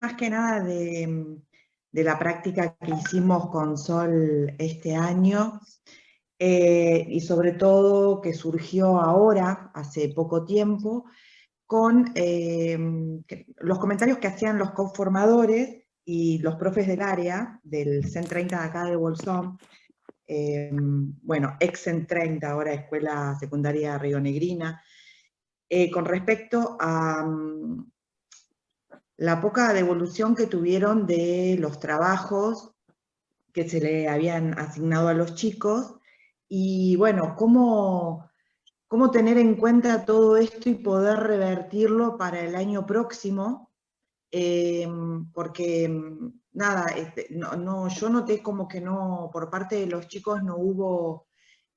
más que nada de la práctica que hicimos con Sol este año, y sobre todo que surgió ahora, hace poco tiempo, con los comentarios que hacían los coformadores y los profes del área, del CEN 30 de acá de Bolsón, bueno, ex CEN 30, ahora Escuela Secundaria Rionegrina, con respecto a la poca devolución que tuvieron de los trabajos que se le habían asignado a los chicos, y bueno, cómo tener en cuenta todo esto y poder revertirlo para el año próximo, porque nada, yo noté como que no, por parte de los chicos no hubo,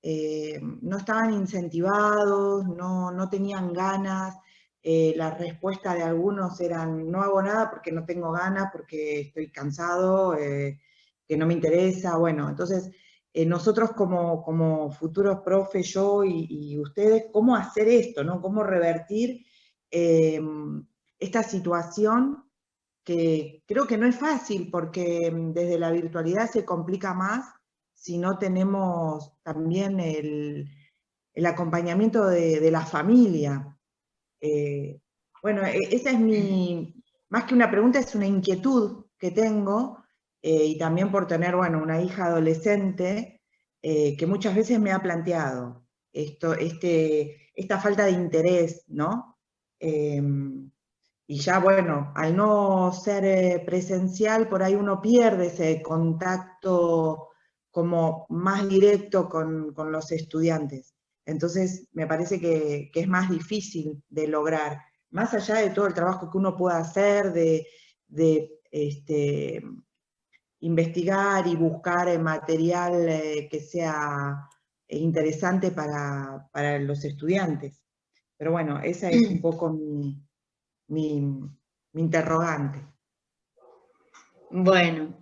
no estaban incentivados, no tenían ganas. La respuesta de algunos eran: no hago nada porque no tengo ganas, porque estoy cansado, que no me interesa. Bueno, entonces nosotros como futuros profes, yo y ustedes, ¿cómo hacer esto, no? ¿Cómo revertir esta situación que creo que no es fácil, porque desde la virtualidad se complica más si no tenemos también el acompañamiento de la familia? Bueno, esa es más que una pregunta, es una inquietud que tengo, y también por tener, bueno, una hija adolescente, que muchas veces me ha planteado esta falta de interés, ¿no? Y ya, bueno, al no ser presencial, por ahí uno pierde ese contacto como más directo con los estudiantes. Entonces, me parece que es más difícil de lograr, más allá de todo el trabajo que uno pueda hacer, de investigar y buscar material que sea interesante para los estudiantes. Pero bueno, esa es un poco mi, mi interrogante. Bueno,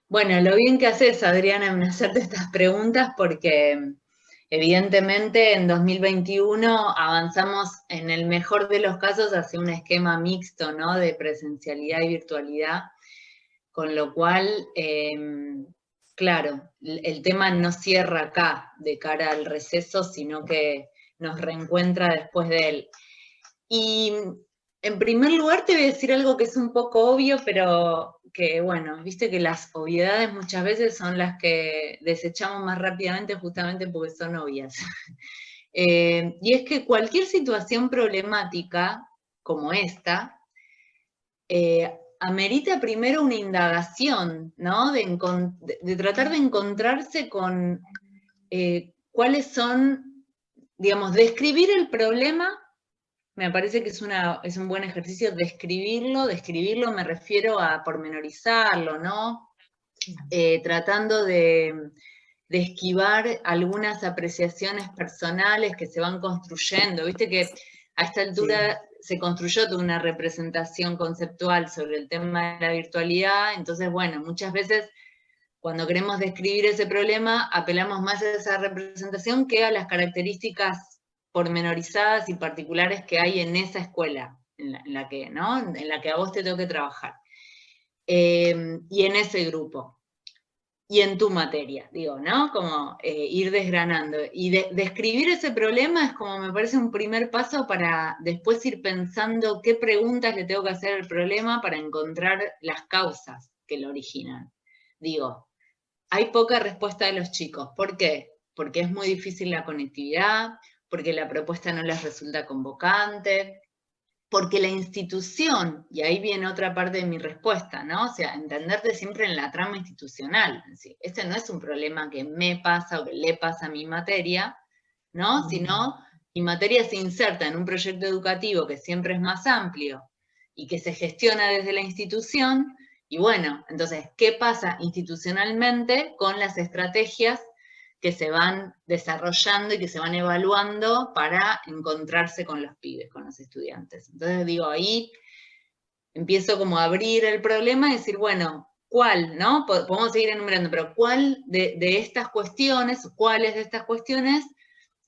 bueno, lo bien que haces, Adriana, en hacerte estas preguntas porque evidentemente en 2021 avanzamos en el mejor de los casos hacia un esquema mixto, ¿no? De presencialidad y virtualidad, con lo cual, claro, el tema no cierra acá de cara al receso, sino que nos reencuentra después de él. Y en primer lugar te voy a decir algo que es un poco obvio, pero que bueno, viste que las obviedades muchas veces son las que desechamos más rápidamente justamente porque son obvias. Y es que cualquier situación problemática como esta, amerita primero una indagación, ¿no? De tratar de encontrarse con cuáles son, digamos, describir el problema. Me parece que es un buen ejercicio describirlo me refiero a pormenorizarlo, ¿no? Tratando de esquivar algunas apreciaciones personales que se van construyendo. Viste que a esta altura Sí. se construyó toda una representación conceptual sobre el tema de la virtualidad, entonces, bueno, muchas veces cuando queremos describir ese problema, apelamos más a esa representación que a las características pormenorizadas y particulares que hay en esa escuela, en la que, ¿no? En la que a vos te toque trabajar. Y en ese grupo. Y en tu materia, digo, ¿no? Como ir desgranando. Y describir ese problema es como me parece un primer paso para después ir pensando qué preguntas le tengo que hacer al problema para encontrar las causas que lo originan. Digo, hay poca respuesta de los chicos. ¿Por qué? Porque es muy difícil la conectividad, porque la propuesta no les resulta convocante, porque la institución, y ahí viene otra parte de mi respuesta, ¿no? O sea, entenderte siempre en la trama institucional. Es decir, este no es un problema que me pasa o que le pasa a mi materia, ¿no? Sino mi materia se inserta en un proyecto educativo que siempre es más amplio y que se gestiona desde la institución. Y bueno, entonces, ¿qué pasa institucionalmente con las estrategias que se van desarrollando y que se van evaluando para encontrarse con los pibes, con los estudiantes? Entonces digo, ahí empiezo como a abrir el problema y decir, bueno, ¿cuál, no? Podemos seguir enumerando, pero ¿cuál de estas cuestiones, cuáles de estas cuestiones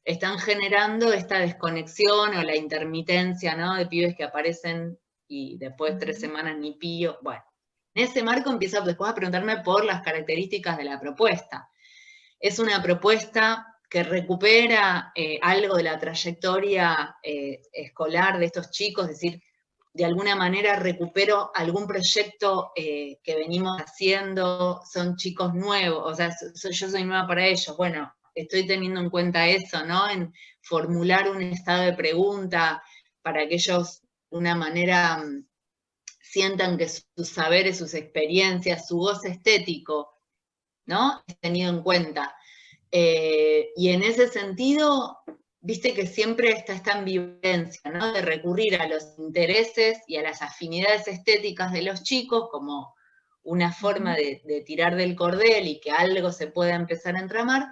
están generando esta desconexión o la intermitencia, ¿no? De pibes que aparecen y después 3 semanas ni pío. Bueno, en ese marco empiezo después a preguntarme por las características de la propuesta. Es una propuesta que recupera algo de la trayectoria escolar de estos chicos, es decir, de alguna manera recupero algún proyecto que venimos haciendo, son chicos nuevos, o sea, yo soy nueva para ellos, bueno, estoy teniendo en cuenta eso, ¿no? En formular un estado de pregunta para que ellos, de una manera, sientan que sus saberes, sus experiencias, su goce estético, ¿no? Es tenido en cuenta. Y en ese sentido, viste que siempre está esta ambivalencia, ¿no? De recurrir a los intereses y a las afinidades estéticas de los chicos como una forma de tirar del cordel y que algo se pueda empezar a entramar,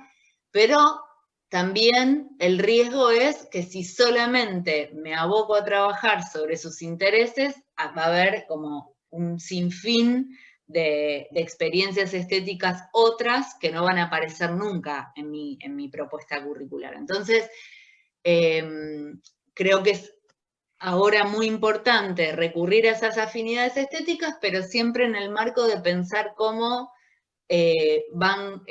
pero también el riesgo es que si solamente me aboco a trabajar sobre sus intereses, va a haber como un sinfín de experiencias estéticas otras que no van a aparecer nunca en mi propuesta curricular. Entonces, creo que es ahora muy importante recurrir a esas afinidades estéticas, pero siempre en el marco de pensar cómo van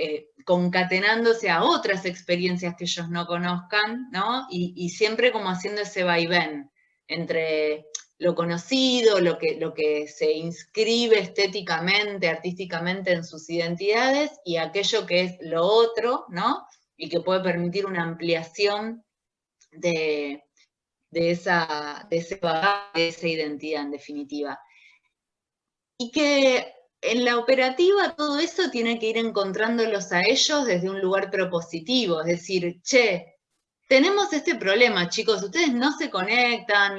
concatenándose a otras experiencias que ellos no conozcan, ¿no? Y siempre como haciendo ese vaivén entre lo conocido, lo que se inscribe estéticamente, artísticamente en sus identidades, y aquello que es lo otro, ¿no? Y que puede permitir una ampliación de ese bagaje, de esa identidad en definitiva. Y que en la operativa todo eso tiene que ir encontrándolos a ellos desde un lugar propositivo, es decir, che, tenemos este problema, chicos, ustedes no se conectan,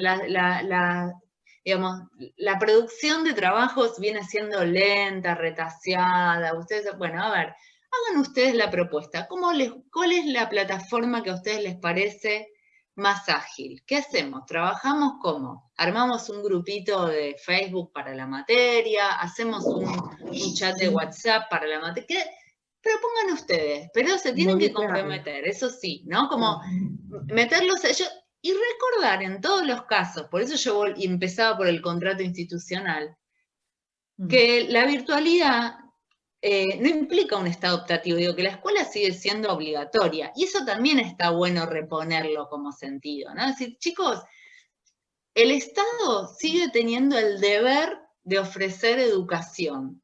digamos, la producción de trabajos viene siendo lenta, retaseada, ustedes, bueno, a ver, hagan ustedes la propuesta, ¿cuál es la plataforma que a ustedes les parece más ágil? ¿Qué hacemos? ¿Trabajamos cómo? ¿Armamos un grupito de Facebook para la materia? ¿Hacemos un chat de WhatsApp para la materia? Propongan ustedes, pero se tienen que comprometer, eso sí, ¿no? Como meterlos a ellos y recordar en todos los casos, por eso yo empezaba por el contrato institucional, que la virtualidad no implica un estado optativo, digo que la escuela sigue siendo obligatoria, y eso también está bueno reponerlo como sentido, ¿no? Es decir, chicos, el Estado sigue teniendo el deber de ofrecer educación,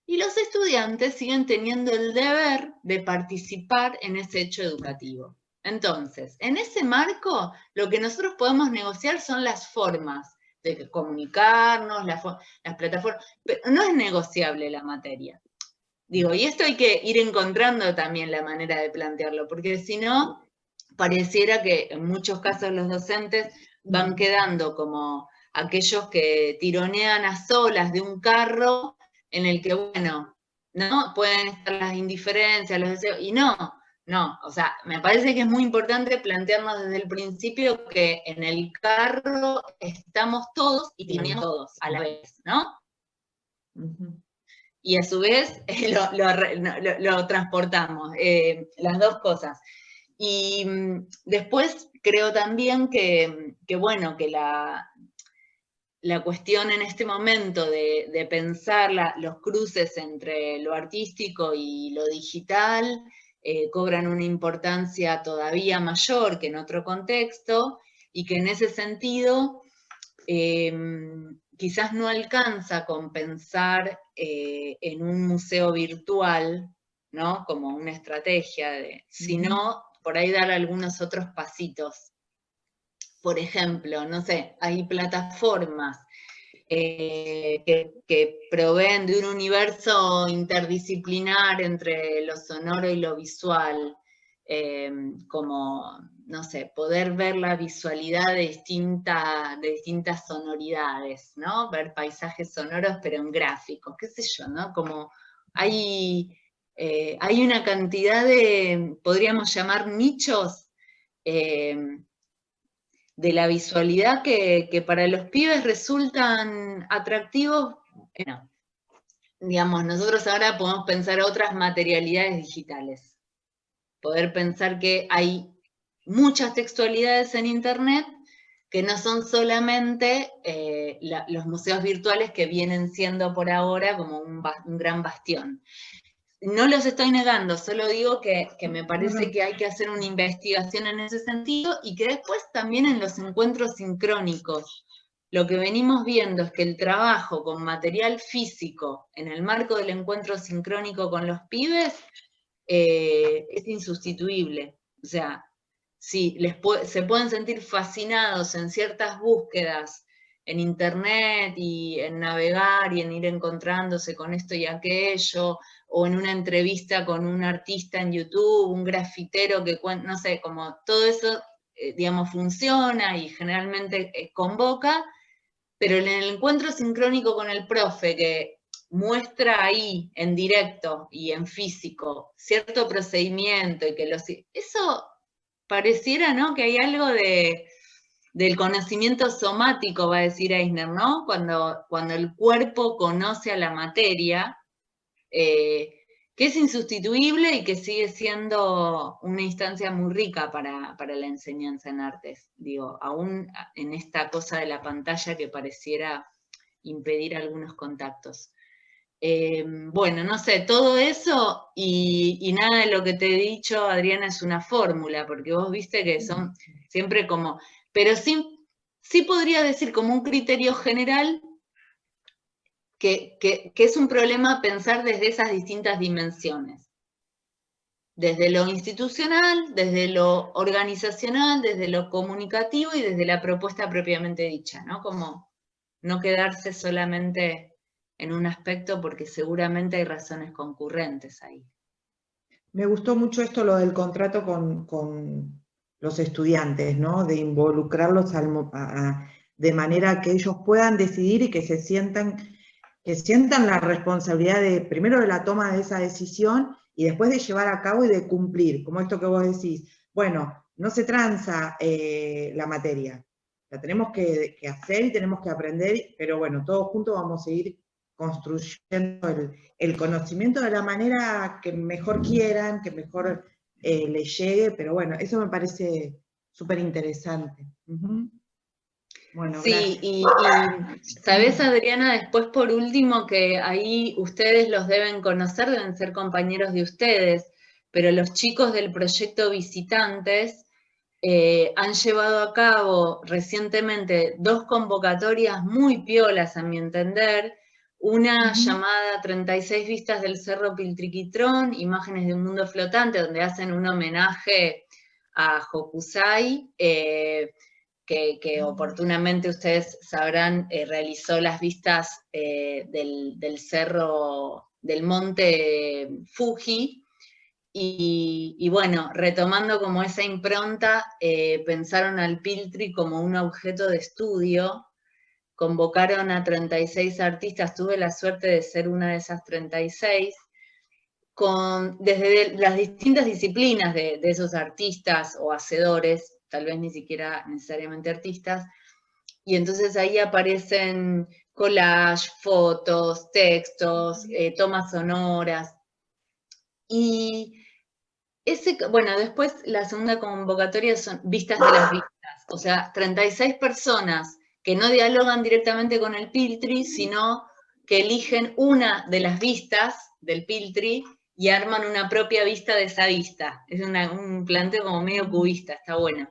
y los estudiantes siguen teniendo el deber de participar en ese hecho educativo. Entonces, en ese marco, lo que nosotros podemos negociar son las formas de comunicarnos, las plataformas, pero no es negociable la materia. Digo, y esto hay que ir encontrando también la manera de plantearlo, porque si no, pareciera que en muchos casos los docentes van quedando como aquellos que tironean a solas de un carro en el que, bueno, ¿no? Pueden estar las indiferencias, los deseos, y no, o sea, me parece que es muy importante plantearnos desde el principio que en el carro estamos todos y tironeamos todos a la vez, ¿no? Y a su vez lo transportamos, las dos cosas. Y después creo también que bueno, que la cuestión en este momento de pensar los cruces entre lo artístico y lo digital cobran una importancia todavía mayor que en otro contexto, y que en ese sentido quizás no alcanza con pensar en un museo virtual, ¿no? Como una estrategia, sino por ahí dar algunos otros pasitos. Por ejemplo, no sé, hay plataformas que proveen de un universo interdisciplinar entre lo sonoro y lo visual, como, no sé, poder ver la visualidad de distintas sonoridades, ¿no? Ver paisajes sonoros pero en gráficos, qué sé yo, ¿no? Como hay una cantidad de, podríamos llamar nichos, de la visualidad que para los pibes resultan atractivos. Bueno, digamos, nosotros ahora podemos pensar otras materialidades digitales. Poder pensar que hay muchas textualidades en Internet, que no son solamente los museos virtuales que vienen siendo por ahora como un gran bastión. No los estoy negando, solo digo que me parece que hay que hacer una investigación en ese sentido y que después también en los encuentros sincrónicos, lo que venimos viendo es que el trabajo con material físico en el marco del encuentro sincrónico con los pibes es insustituible. O sea, sí, se pueden sentir fascinados en ciertas búsquedas en internet y en navegar y en ir encontrándose con esto y aquello, o en una entrevista con un artista en YouTube, un grafitero que cuenta, no sé, como todo eso, digamos, funciona y generalmente convoca, pero en el encuentro sincrónico con el profe, que muestra ahí en directo y en físico cierto procedimiento y que eso pareciera, ¿no? Que hay algo del conocimiento somático, va a decir Eisner, ¿no? Cuando el cuerpo conoce a la materia, que es insustituible y que sigue siendo una instancia muy rica para la enseñanza en artes. Digo, aún en esta cosa de la pantalla que pareciera impedir algunos contactos. Bueno, no sé, todo eso y nada de lo que te he dicho, Adriana, es una fórmula, porque vos viste que son siempre como, pero sí podría decir como un criterio general que es un problema pensar desde esas distintas dimensiones. Desde lo institucional, desde lo organizacional, desde lo comunicativo y desde la propuesta propiamente dicha, ¿no? Como no quedarse solamente en un aspecto porque seguramente hay razones concurrentes ahí. Me gustó mucho esto, lo del contrato con los estudiantes, ¿no? De involucrarlos de manera que ellos puedan decidir y que sientan la responsabilidad primero de la toma de esa decisión y después de llevar a cabo y de cumplir, como esto que vos decís. Bueno, no se tranza la materia, la tenemos que hacer y tenemos que aprender, pero bueno, todos juntos vamos a ir construyendo el conocimiento de la manera que mejor quieran, que mejor les llegue, pero bueno, eso me parece súper interesante. Bueno, sí, gracias. y sabés, Adriana, después por último que ahí ustedes los deben conocer, deben ser compañeros de ustedes, pero los chicos del proyecto Visitantes han llevado a cabo recientemente 2 convocatorias muy piolas, a mi entender, una llamada 36 vistas del Cerro Piltriquitrón, imágenes de un mundo flotante, donde hacen un homenaje a Hokusai, que oportunamente ustedes sabrán, realizó las vistas del cerro, del monte Fuji, y bueno, retomando como esa impronta, pensaron al Piltri como un objeto de estudio, convocaron a 36 artistas, tuve la suerte de ser una de esas 36, desde las distintas disciplinas de esos artistas o hacedores, tal vez ni siquiera necesariamente artistas, y entonces ahí aparecen collage, fotos, textos, tomas sonoras, y bueno, después la segunda convocatoria son vistas de las vistas, o sea, 36 personas que no dialogan directamente con el Piltri, sino que eligen una de las vistas del Piltri y arman una propia vista de esa vista. Es un planteo como medio cubista, está bueno.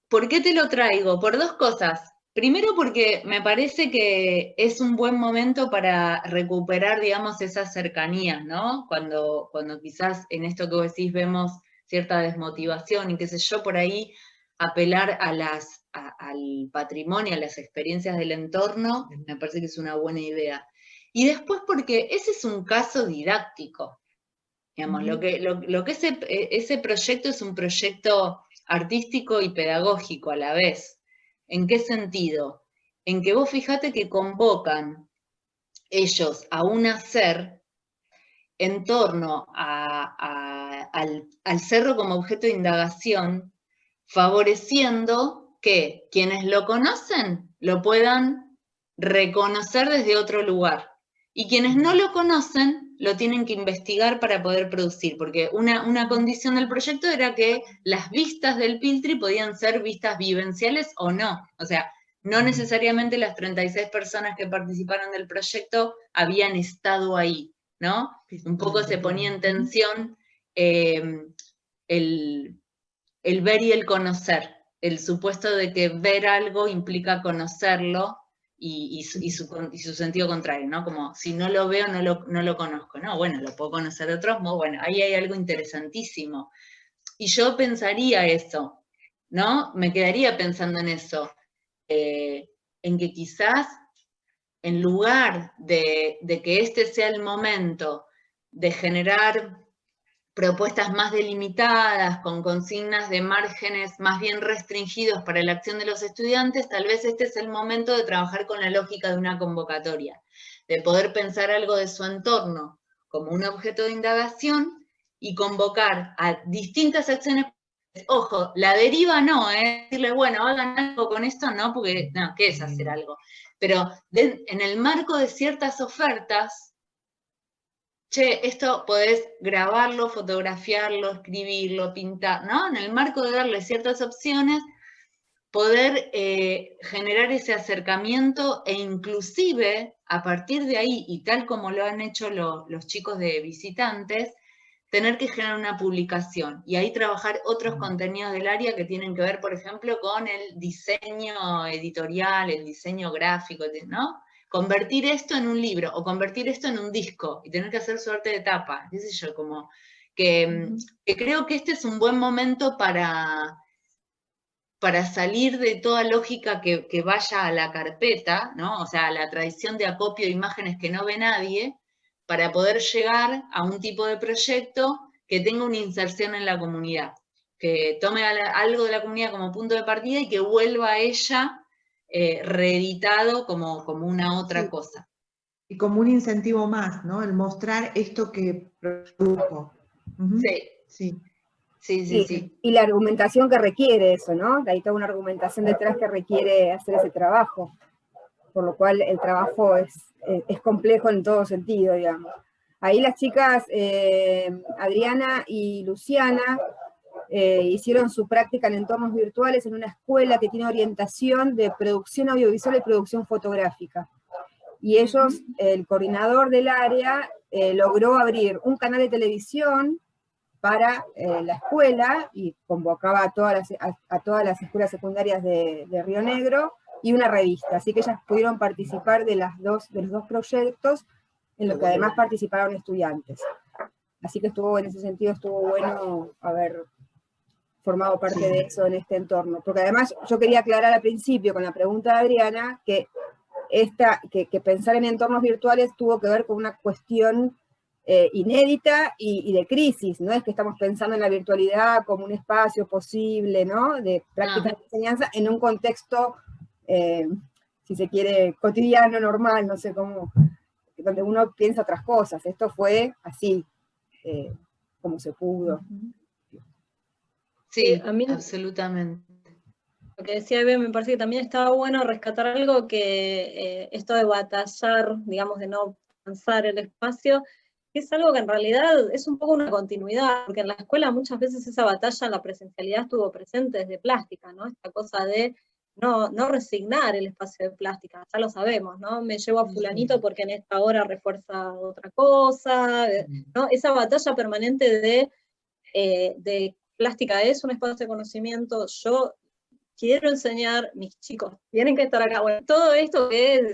¿Por qué te lo traigo? Por 2 cosas. Primero porque me parece que es un buen momento para recuperar, digamos, esas cercanías, ¿no? Cuando quizás en esto que vos decís vemos cierta desmotivación y qué sé yo, por ahí apelar al patrimonio, a las experiencias del entorno, me parece que es una buena idea. Y después porque ese es un caso didáctico. Digamos, lo que ese proyecto es un proyecto artístico y pedagógico a la vez. ¿En qué sentido? En que vos fijate que convocan ellos a un hacer en torno al cerro como objeto de indagación, favoreciendo que quienes lo conocen lo puedan reconocer desde otro lugar y quienes no lo conocen lo tienen que investigar para poder producir, porque una condición del proyecto era que las vistas del Piltri podían ser vistas vivenciales o no, o sea, no necesariamente las 36 personas que participaron del proyecto habían estado ahí, ¿no? Un poco se ponía en tensión el ver y el conocer, el supuesto de que ver algo implica conocerlo, y su sentido contrario, ¿no? Como si no lo veo, no lo conozco, ¿no? Bueno, lo puedo conocer de otros modos, bueno, ahí hay algo interesantísimo. Y yo pensaría eso, ¿no? Me quedaría pensando en eso, en que quizás en lugar de que este sea el momento de generar propuestas más delimitadas, con consignas de márgenes más bien restringidos para la acción de los estudiantes, tal vez este es el momento de trabajar con la lógica de una convocatoria, de poder pensar algo de su entorno como un objeto de indagación y convocar a distintas acciones. Ojo, la deriva no, decirle, bueno, hagan algo con esto, no, porque, no, ¿qué es hacer algo? Pero en el marco de ciertas ofertas, che, esto podés grabarlo, fotografiarlo, escribirlo, pintar, ¿no? En el marco de darle ciertas opciones, poder generar ese acercamiento e inclusive a partir de ahí, y tal como lo han hecho los chicos de visitantes, tener que generar una publicación y ahí trabajar otros contenidos del área que tienen que ver, por ejemplo, con el diseño editorial, el diseño gráfico, ¿no? Convertir esto en un libro o convertir esto en un disco y tener que hacer suerte de tapa, qué sé yo, como que creo que este es un buen momento para salir de toda lógica que vaya a la carpeta, ¿no? O sea, a la tradición de acopio de imágenes que no ve nadie, para poder llegar a un tipo de proyecto que tenga una inserción en la comunidad, que tome algo de la comunidad como punto de partida y que vuelva a ella reeditado como una otra cosa. Y como un incentivo más, ¿no? El mostrar esto que produjo. Sí. Y la argumentación que requiere eso, ¿no? Hay toda una argumentación detrás que requiere hacer ese trabajo, por lo cual el trabajo es complejo en todo sentido, digamos. Ahí las chicas, Adriana y Luciana, hicieron su práctica en entornos virtuales en una escuela que tiene orientación de producción audiovisual y producción fotográfica. Y ellos, el coordinador del área, logró abrir un canal de televisión para la escuela y convocaba a todas las escuelas secundarias de Río Negro y una revista. Así que ellas pudieron participar de los dos proyectos en los que además participaron estudiantes. Así que en ese sentido estuvo bueno haber formado parte de eso en este entorno. Porque además yo quería aclarar al principio con la pregunta de Adriana que pensar en entornos virtuales tuvo que ver con una cuestión inédita y de crisis. No es que estamos pensando en la virtualidad como un espacio posible, ¿no? De práctica de enseñanza en un contexto, si se quiere, cotidiano, normal, no sé cómo, donde uno piensa otras cosas. Esto fue así, como se pudo. Sí, a mí, absolutamente. Lo que decía Eve, me parece que también estaba bueno rescatar algo que esto de batallar, digamos, de no avanzar el espacio, que es algo que en realidad es un poco una continuidad, porque en la escuela muchas veces esa batalla en la presencialidad estuvo presente desde plástica, ¿no? Esta cosa de no resignar el espacio de plástica, ya lo sabemos, ¿no? Me llevo a fulanito porque en esta hora refuerza otra cosa, ¿no? Esa batalla permanente de plástica es un espacio de conocimiento, yo quiero enseñar, mis chicos tienen que estar acá. Bueno, todo esto que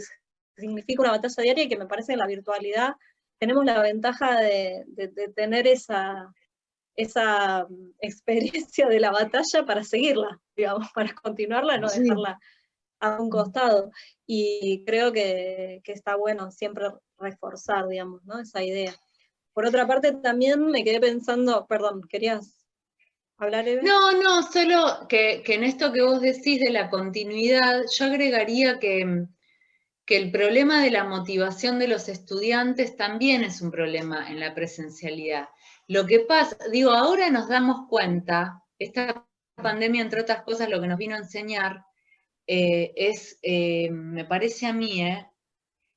significa una batalla diaria y que me parece que en la virtualidad tenemos la ventaja de tener esa experiencia de la batalla para seguirla, digamos, para continuarla, no dejarla a un costado. Y creo que está bueno siempre reforzar, digamos, ¿no? Esa idea. Por otra parte, también me quedé pensando, perdón, ¿querías hablar, Eve? No, solo que en esto que vos decís de la continuidad, yo agregaría que el problema de la motivación de los estudiantes también es un problema en la presencialidad. Lo que pasa, digo, ahora nos damos cuenta, esta pandemia, entre otras cosas, lo que nos vino a enseñar es, me parece a mí,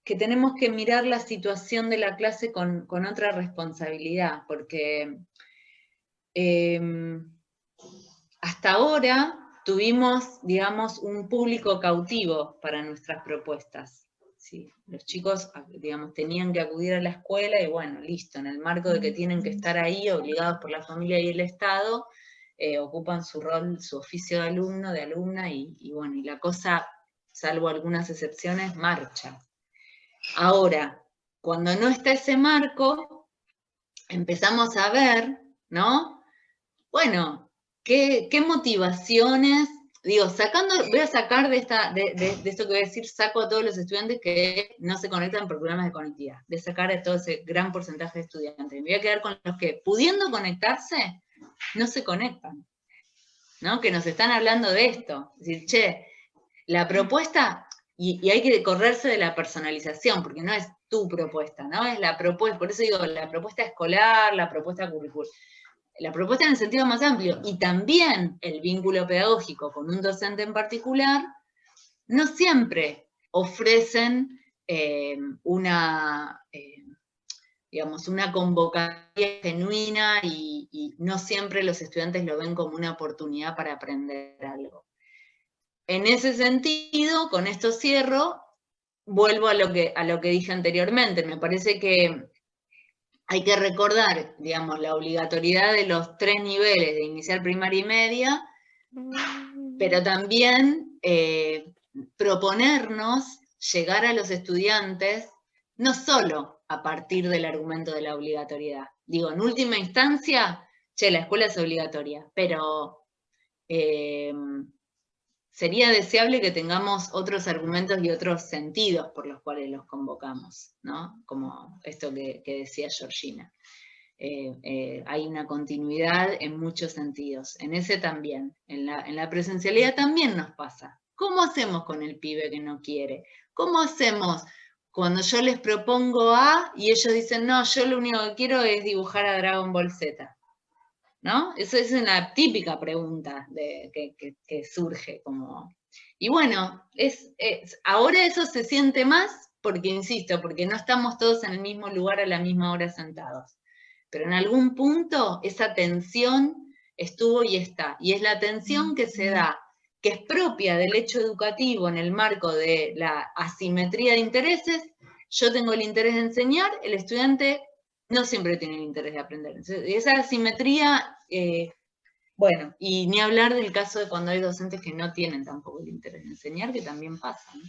que tenemos que mirar la situación de la clase con otra responsabilidad, porque hasta ahora tuvimos, digamos, un público cautivo para nuestras propuestas. Sí, los chicos, digamos, tenían que acudir a la escuela y bueno, listo, en el marco de que tienen que estar ahí, obligados por la familia y el Estado, ocupan su rol, su oficio de alumno, de alumna, y bueno, y la cosa, salvo algunas excepciones, marcha. Ahora, cuando no está ese marco, empezamos a ver, ¿no? Bueno, ¿qué motivaciones? Digo, voy a sacar de esto que voy a decir, saco a todos los estudiantes que no se conectan por problemas de conectividad, de sacar a todo ese gran porcentaje de estudiantes. Me voy a quedar con los que, pudiendo conectarse, no se conectan, ¿no? Que nos están hablando de esto. Es decir, che, la propuesta, y hay que correrse de la personalización, porque no es tu propuesta, ¿no? Es la propuesta, por eso digo, la propuesta escolar, la propuesta curricular. La propuesta en el sentido más amplio, y también el vínculo pedagógico con un docente en particular, no siempre ofrecen digamos, una convocatoria genuina y no siempre los estudiantes lo ven como una oportunidad para aprender algo. En ese sentido, con esto cierro, vuelvo a lo que dije anteriormente. Me parece que hay que recordar, digamos, la obligatoriedad de los 3 niveles de inicial, primaria y media, pero también proponernos llegar a los estudiantes no solo a partir del argumento de la obligatoriedad. Digo, en última instancia, che, la escuela es obligatoria, pero sería deseable que tengamos otros argumentos y otros sentidos por los cuales los convocamos, ¿no? Como esto que decía Georgina. Hay una continuidad en muchos sentidos, en ese también, en la presencialidad también nos pasa. ¿Cómo hacemos con el pibe que no quiere? ¿Cómo hacemos cuando yo les propongo A y ellos dicen, no, yo lo único que quiero es dibujar a Dragon Ball Z? ¿No? Eso es una típica pregunta que surge. Y bueno, ahora eso se siente más porque, insisto, porque no estamos todos en el mismo lugar a la misma hora sentados. Pero en algún punto esa tensión estuvo y está. Y es la tensión que se da, que es propia del hecho educativo en el marco de la asimetría de intereses. Yo tengo el interés de enseñar, el estudiante no siempre tiene el interés de aprender. Entonces, esa asimetría, bueno, y ni hablar del caso de cuando hay docentes que no tienen tampoco el interés de enseñar, que también pasa, ¿no?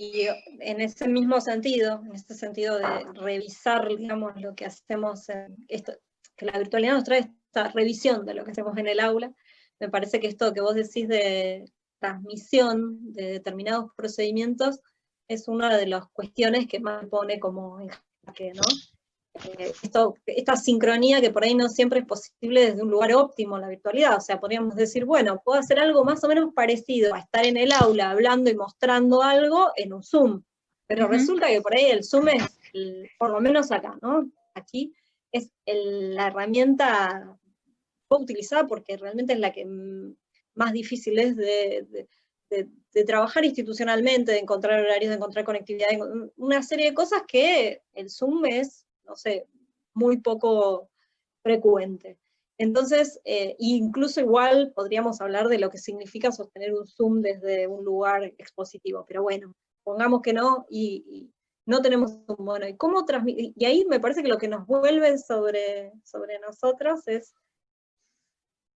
Y en ese mismo sentido, en este sentido de revisar, digamos, lo que hacemos, que la virtualidad nos trae esta revisión de lo que hacemos en el aula, me parece que esto que vos decís de transmisión de determinados procedimientos es una de las cuestiones que más me pone como en jaque, ¿no? Esta sincronía que por ahí no siempre es posible desde un lugar óptimo en la virtualidad. O sea, podríamos decir, bueno, puedo hacer algo más o menos parecido a estar en el aula hablando y mostrando algo en un Zoom. Pero resulta que por ahí el Zoom es, por lo menos acá, ¿no? Aquí es la herramienta utilizada porque realmente es la que más difícil es de trabajar institucionalmente, de encontrar horarios, de encontrar conectividad, una serie de cosas que el Zoom es, no sé, muy poco frecuente. Entonces, incluso igual podríamos hablar de lo que significa sostener un Zoom desde un lugar expositivo, pero bueno, pongamos que no, y no tenemos un bueno. ¿Y cómo transmitir? Y ahí me parece que lo que nos vuelve sobre nosotros es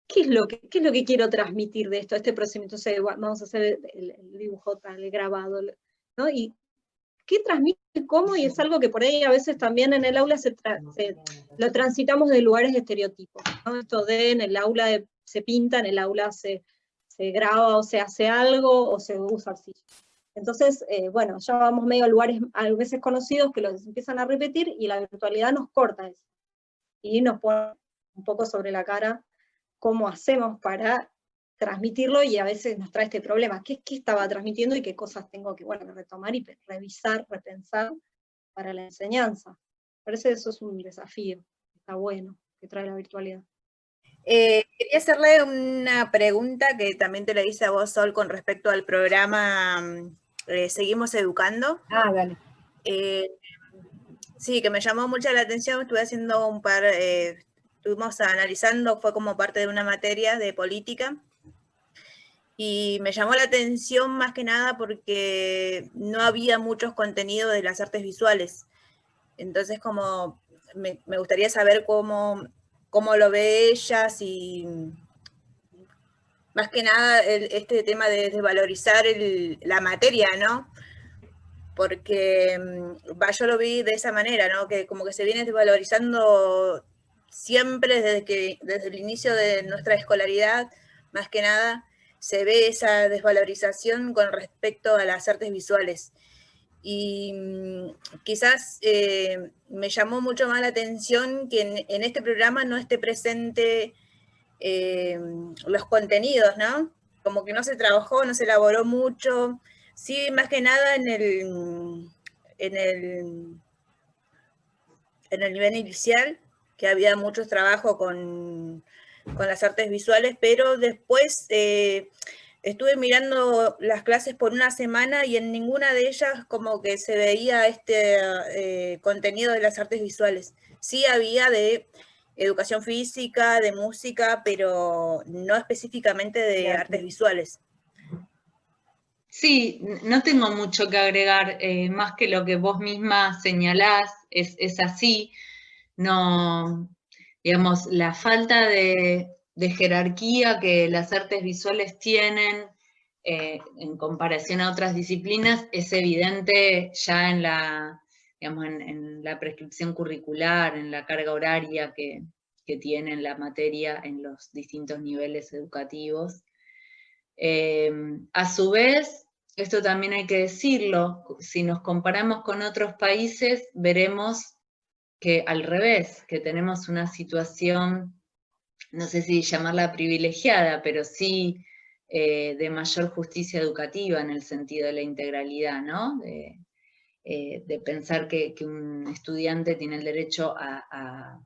¿qué es lo que quiero transmitir de esto, este procedimiento? O sea, vamos a hacer el dibujo tal, el grabado, ¿no? Y ¿qué transmite cómo? Y es algo que por ahí a veces también en el aula lo transitamos de lugares estereotipos, ¿no? Esto de en el aula se pinta, en el aula se graba o se hace algo o se usa así. Entonces, bueno, ya vamos medio a lugares a veces conocidos que los empiezan a repetir y la virtualidad nos corta eso. Y nos pone un poco sobre la cara cómo hacemos para transmitirlo y a veces nos trae este problema. ¿Qué estaba transmitiendo y qué cosas tengo que, bueno, retomar y revisar, repensar para la enseñanza? Parece que eso es un desafío, está bueno, que trae la virtualidad. Quería hacerle una pregunta que también te la hice a vos, Sol, con respecto al programa Seguimos Educando. Ah, dale. Sí, que me llamó mucho la atención, estuve haciendo un par, estuvimos analizando, fue como parte de una materia de política, y me llamó la atención más que nada porque no había muchos contenidos de las artes visuales. Entonces, como me gustaría saber cómo lo ve ella, si más que nada este tema de desvalorizar la materia, ¿no? Porque yo lo vi de esa manera, ¿no? Que como que se viene desvalorizando siempre desde el inicio de nuestra escolaridad, más que nada, se ve esa desvalorización con respecto a las artes visuales. Y quizás me llamó mucho más la atención que en este programa no esté presente los contenidos, ¿no? Como que no se trabajó, no se elaboró mucho. Sí, más que nada en el nivel inicial, que había mucho trabajo con las artes visuales, pero después estuve mirando las clases por una semana y en ninguna de ellas como que se veía este contenido de las artes visuales. Sí había de educación física, de música, pero no específicamente de artes visuales. Sí, no tengo mucho que agregar, más que lo que vos misma señalás, es así. No, digamos, la falta de jerarquía que las artes visuales tienen en comparación a otras disciplinas es evidente ya en digamos, en la prescripción curricular, en la carga horaria que tiene la materia en los distintos niveles educativos. A su vez, esto también hay que decirlo, si nos comparamos con otros países, veremos que al revés, que tenemos una situación, no sé si llamarla privilegiada, pero sí de mayor justicia educativa en el sentido de la integralidad, ¿no? De pensar que un estudiante tiene el derecho a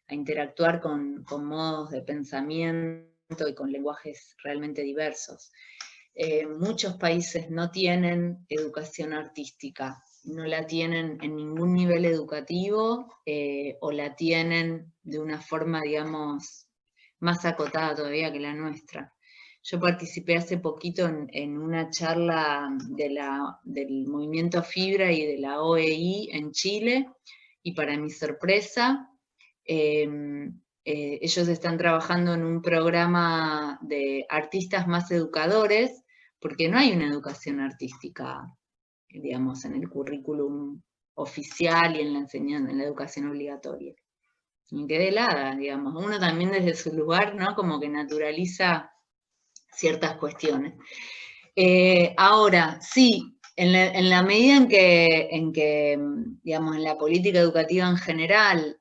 interactuar con modos de pensamiento y con lenguajes realmente diversos. Muchos países no tienen educación artística, no la tienen en ningún nivel educativo o la tienen de una forma, digamos, más acotada todavía que la nuestra. Yo participé hace poquito en una charla del movimiento Fibra y de la OEI en Chile, y para mi sorpresa, ellos están trabajando en un programa de artistas más educadores, porque no hay una educación artística, digamos, en el currículum oficial y en la enseñanza, en la educación obligatoria. Me quedé helada, digamos. Uno también desde su lugar, ¿no? Como que naturaliza ciertas cuestiones. Ahora, sí, en la medida en que, digamos, en la política educativa en general,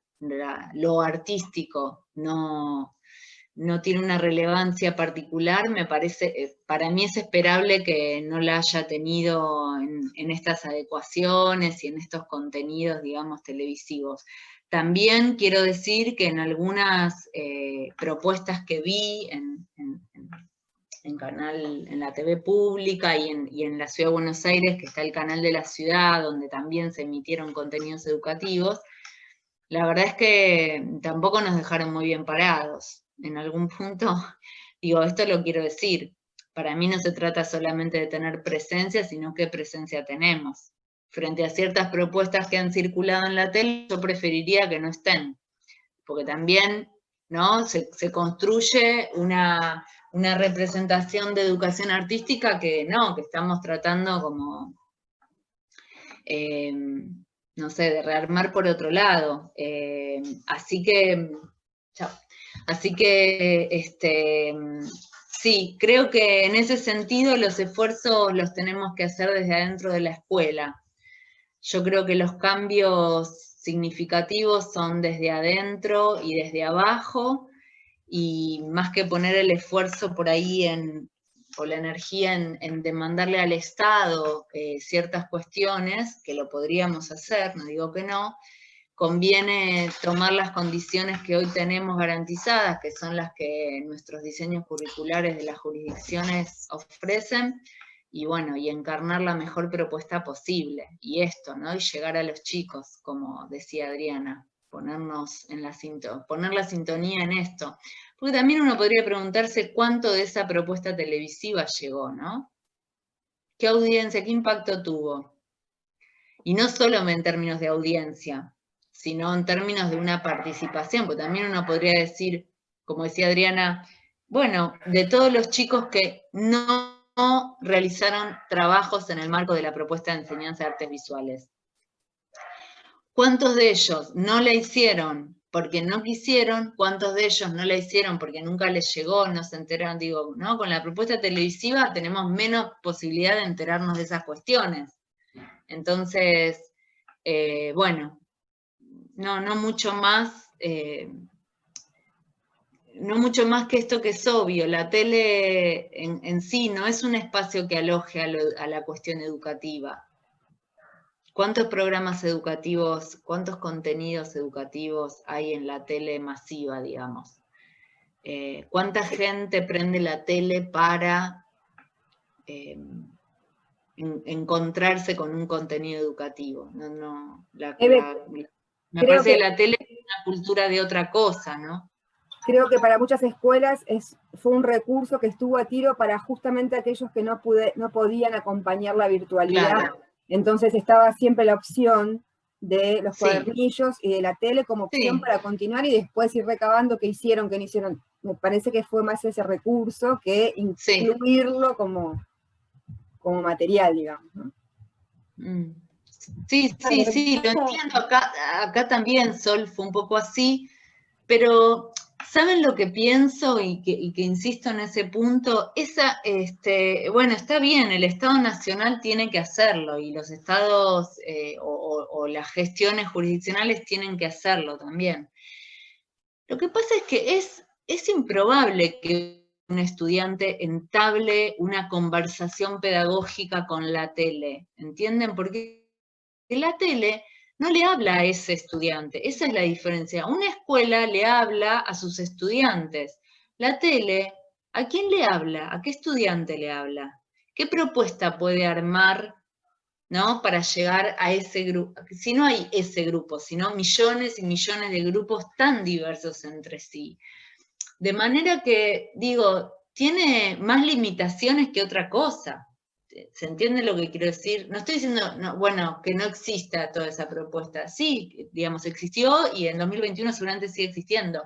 lo artístico no tiene una relevancia particular, me parece, para mí es esperable que no la haya tenido en estas adecuaciones y en estos contenidos, digamos, televisivos. También quiero decir que en algunas propuestas que vi en la TV pública y en la Ciudad de Buenos Aires, que está el canal de la ciudad, donde también se emitieron contenidos educativos, la verdad es que tampoco nos dejaron muy bien parados. En algún punto, digo, esto lo quiero decir, para mí no se trata solamente de tener presencia, sino qué presencia tenemos. Frente a ciertas propuestas que han circulado en la tele, yo preferiría que no estén, porque también, ¿no? Se construye una representación de educación artística que no, que estamos tratando como, no sé, de rearmar por otro lado. Así que, sí, creo que en ese sentido los esfuerzos los tenemos que hacer desde adentro de la escuela. Yo creo que los cambios significativos son desde adentro y desde abajo, y más que poner el esfuerzo por ahí o la energía en demandarle al Estado ciertas cuestiones, que lo podríamos hacer, no digo que no, conviene tomar las condiciones que hoy tenemos garantizadas, que son las que nuestros diseños curriculares de las jurisdicciones ofrecen, y bueno, y encarnar la mejor propuesta posible, y esto, ¿no? Y llegar a los chicos, como decía Adriana, ponernos en poner la sintonía en esto. Porque también uno podría preguntarse cuánto de esa propuesta televisiva llegó, ¿no? ¿Qué audiencia, qué impacto tuvo? Y no solo en términos de audiencia, sino en términos de una participación, porque también uno podría decir, como decía Adriana, bueno, de todos los chicos que no realizaron trabajos en el marco de la propuesta de enseñanza de artes visuales, ¿cuántos de ellos no la hicieron porque no quisieron? ¿Cuántos de ellos no la hicieron porque nunca les llegó, no se enteraron? Digo, ¿no? Con la propuesta televisiva tenemos menos posibilidad de enterarnos de esas cuestiones. Entonces, bueno, no mucho más, no mucho más que esto que es obvio. La tele en sí no es un espacio que aloje a la cuestión educativa. ¿Cuántos programas educativos, cuántos contenidos educativos hay en la tele masiva, digamos? ¿Cuánta gente prende la tele para encontrarse con un contenido educativo? Me parece que la tele es una cultura de otra cosa, ¿no? Creo que para muchas escuelas fue un recurso que estuvo a tiro para justamente aquellos que no podían acompañar la virtualidad. Claro. Entonces estaba siempre la opción de los cuadernillos y de la tele como opción para continuar y después ir recabando qué hicieron, qué no hicieron. Me parece que fue más ese recurso que incluirlo como material, digamos, ¿no? Sí, lo entiendo. Acá también, Sol, fue un poco así, pero ¿saben lo que pienso y que insisto en ese punto? Bueno, está bien, el Estado Nacional tiene que hacerlo y los estados o las gestiones jurisdiccionales tienen que hacerlo también. Lo que pasa es que es improbable que un estudiante entable una conversación pedagógica con la tele, ¿entienden? Porque la tele no le habla a ese estudiante, esa es la diferencia. Una escuela le habla a sus estudiantes. La tele, ¿a quién le habla? ¿A qué estudiante le habla? ¿Qué propuesta puede armar, ¿no? Para llegar a ese grupo? Si no hay ese grupo, sino millones y millones de grupos tan diversos entre sí. De manera que, digo, tiene más limitaciones que otra cosa. ¿Se entiende lo que quiero decir? No estoy diciendo, bueno, que no exista toda esa propuesta. Sí, digamos, existió y en 2021 seguramente sigue existiendo.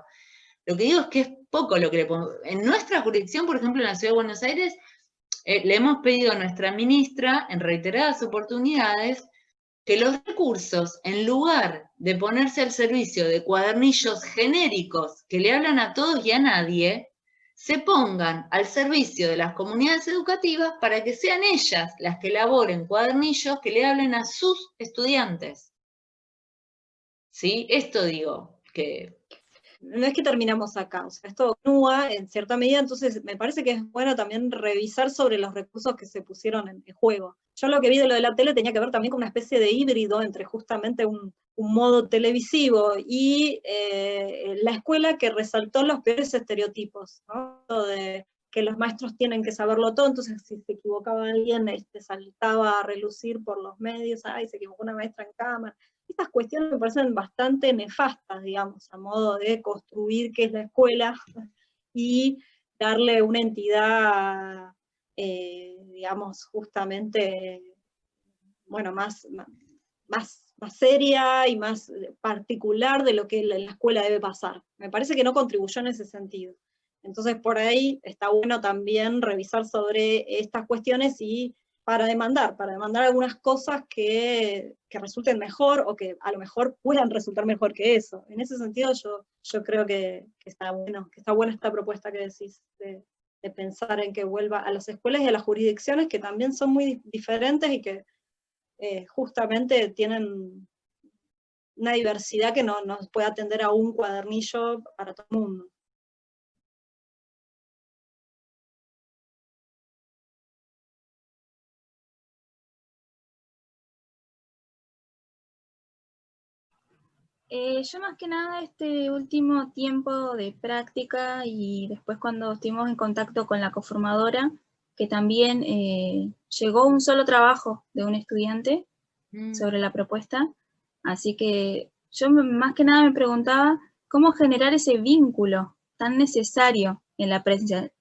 Lo que digo es que es poco lo que le pongo. En nuestra jurisdicción, por ejemplo, en la Ciudad de Buenos Aires, le hemos pedido a nuestra ministra, en reiteradas oportunidades, que los recursos, en lugar de ponerse al servicio de cuadernillos genéricos que le hablan a todos y a nadie, se pongan al servicio de las comunidades educativas para que sean ellas las que elaboren cuadernillos que le hablen a sus estudiantes. ¿Sí? Esto digo, que... No es que terminamos acá, o sea, esto continúa en cierta medida, entonces me parece que es bueno también revisar sobre los recursos que se pusieron en juego. Yo lo que vi de lo de la tele tenía que ver también con una especie de híbrido entre justamente un modo televisivo y la escuela que resaltó los peores estereotipos, ¿no? De que los maestros tienen que saberlo todo, entonces si se equivocaba alguien, saltaba a relucir por los medios, ay, se equivocó una maestra en cámara. Estas cuestiones me parecen bastante nefastas, digamos, a modo de construir qué es la escuela y darle una entidad, digamos, justamente, bueno, más seria y más particular de lo que la escuela debe pasar. Me parece que no contribuyó en ese sentido. Entonces, por ahí está bueno también revisar sobre estas cuestiones y para demandar algunas cosas que resulten mejor o que a lo mejor puedan resultar mejor que eso. En ese sentido yo creo que está bueno, que está buena esta propuesta que decís de pensar en que vuelva a las escuelas y a las jurisdicciones que también son muy diferentes y que justamente tienen una diversidad que no puede atender a un cuadernillo para todo el mundo. Yo más que nada este último tiempo de práctica y después cuando estuvimos en contacto con la coformadora, que también llegó un solo trabajo de un estudiante sobre la propuesta, así que yo más que nada me preguntaba cómo generar ese vínculo tan necesario en la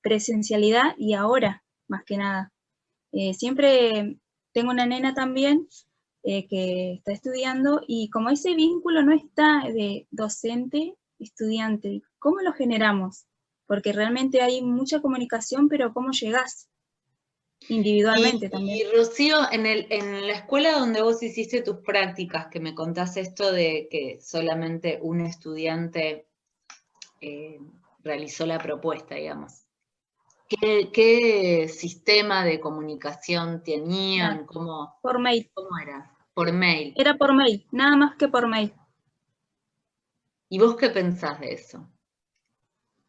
presencialidad y ahora, más que nada. Siempre tengo una nena también que está estudiando y como ese vínculo no está de docente-estudiante, ¿cómo lo generamos? Porque realmente hay mucha comunicación, pero ¿cómo llegás? Individualmente también. Y Rocío, en la escuela donde vos hiciste tus prácticas, que me contás esto de que solamente un estudiante realizó la propuesta, digamos. ¿Qué sistema de comunicación tenían? ¿Cómo, por mail. ¿Cómo era? Por mail. Era por mail, nada más que por mail. ¿Y vos qué pensás de eso?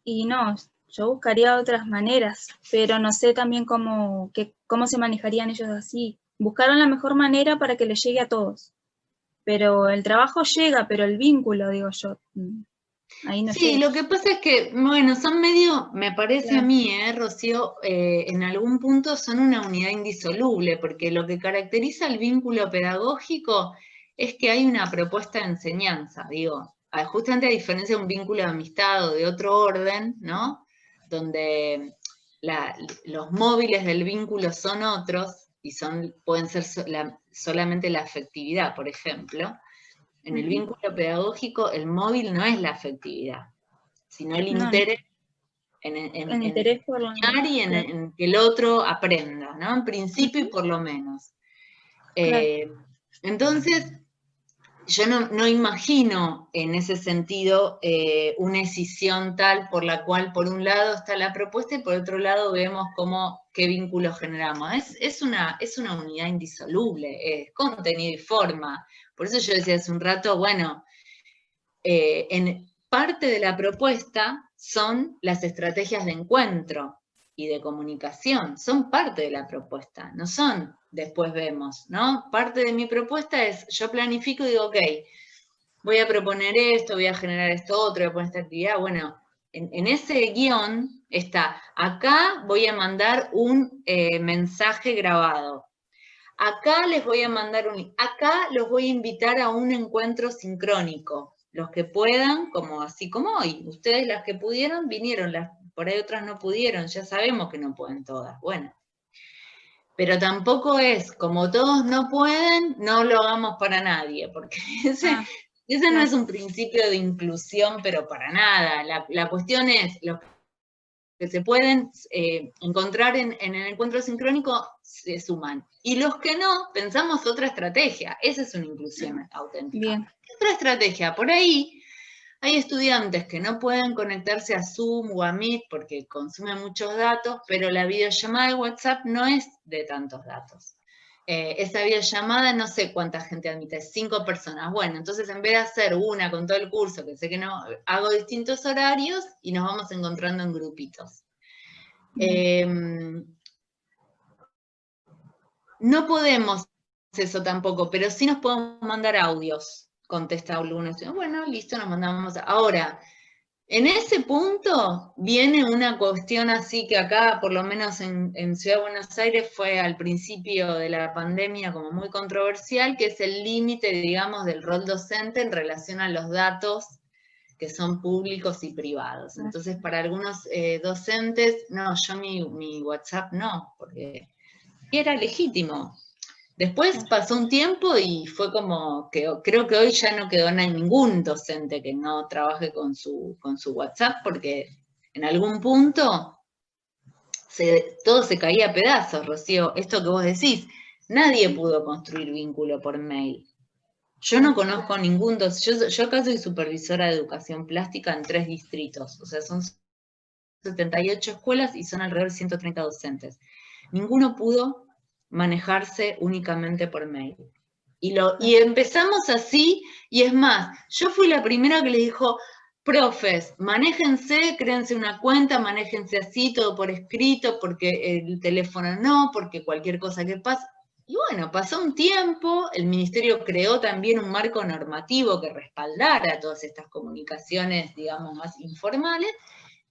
Y no, yo buscaría otras maneras, pero no sé también cómo se manejarían ellos así. Buscaron la mejor manera para que les llegue a todos. Pero el trabajo llega, pero el vínculo, digo yo, ahí no sí, llega. lo que pasa es que, bueno, son medio, me parece Claro. a mí, Rocío, en algún punto son una unidad indisoluble, porque lo que caracteriza el vínculo pedagógico es que hay una propuesta de enseñanza, digo, justamente a diferencia de un vínculo de amistad o de otro orden, ¿no? Donde los móviles del vínculo son otros y pueden ser solamente la afectividad, por ejemplo. En el vínculo pedagógico, el móvil no es la afectividad, sino el interés en interés por enseñar y en que el otro aprenda, ¿no? En principio y por lo menos. Entonces, yo no imagino en ese sentido una escisión tal por la cual por un lado está la propuesta y por otro lado vemos qué vínculos generamos. Es una unidad indisoluble, es contenido y forma. Por eso yo decía hace un rato, bueno, en parte de la propuesta son las estrategias de encuentro y de comunicación, son parte de la propuesta, no son después vemos, ¿no? Parte de mi propuesta es, yo planifico y digo, ok, voy a proponer esto, voy a generar esto otro, voy a poner esta actividad, bueno, en ese guión está, acá voy a mandar un mensaje grabado, acá les voy a mandar acá los voy a invitar a un encuentro sincrónico, los que puedan, así como hoy, ustedes las que pudieron vinieron, por ahí otras no pudieron, ya sabemos que no pueden todas, bueno. Pero tampoco es, como todos no pueden, no lo hagamos para nadie, porque ese no es un principio de inclusión, pero para nada. La cuestión es, los que se pueden encontrar en el encuentro sincrónico se suman. Y los que no, pensamos otra estrategia. Esa es una inclusión auténtica. Bien. ¿Qué otra estrategia? Por ahí hay estudiantes que no pueden conectarse a Zoom o a Meet porque consumen muchos datos, pero la videollamada de WhatsApp no es de tantos datos. Esa videollamada no sé cuánta gente admite, 5 personas. Bueno, entonces en vez de hacer una con todo el curso, que sé que no, hago distintos horarios y nos vamos encontrando en grupitos. No podemos eso tampoco, pero sí nos podemos mandar audios, contesta algunos. Bueno, listo, nos mandamos. Ahora, en ese punto viene una cuestión así que acá, por lo menos en Ciudad de Buenos Aires, fue al principio de la pandemia como muy controversial, que es el límite, digamos, del rol docente en relación a los datos que son públicos y privados. Entonces, para algunos docentes, no, yo mi WhatsApp no, porque era legítimo. Después pasó un tiempo y fue como que creo que hoy ya no quedó ningún docente que no trabaje con su WhatsApp, porque en algún punto todo se caía a pedazos, Rocío. Esto que vos decís, nadie pudo construir vínculo por mail. Yo no conozco ningún docente, yo acá soy supervisora de educación plástica en 3 distritos, o sea, son 78 escuelas y son alrededor de 130 docentes. Ninguno pudo manejarse únicamente por mail. Y empezamos así, y es más, yo fui la primera que les dijo, profes, manéjense, créense una cuenta, manéjense así, todo por escrito, porque el teléfono no, porque cualquier cosa que pase. Y bueno, pasó un tiempo, el ministerio creó también un marco normativo que respaldara todas estas comunicaciones, digamos, más informales,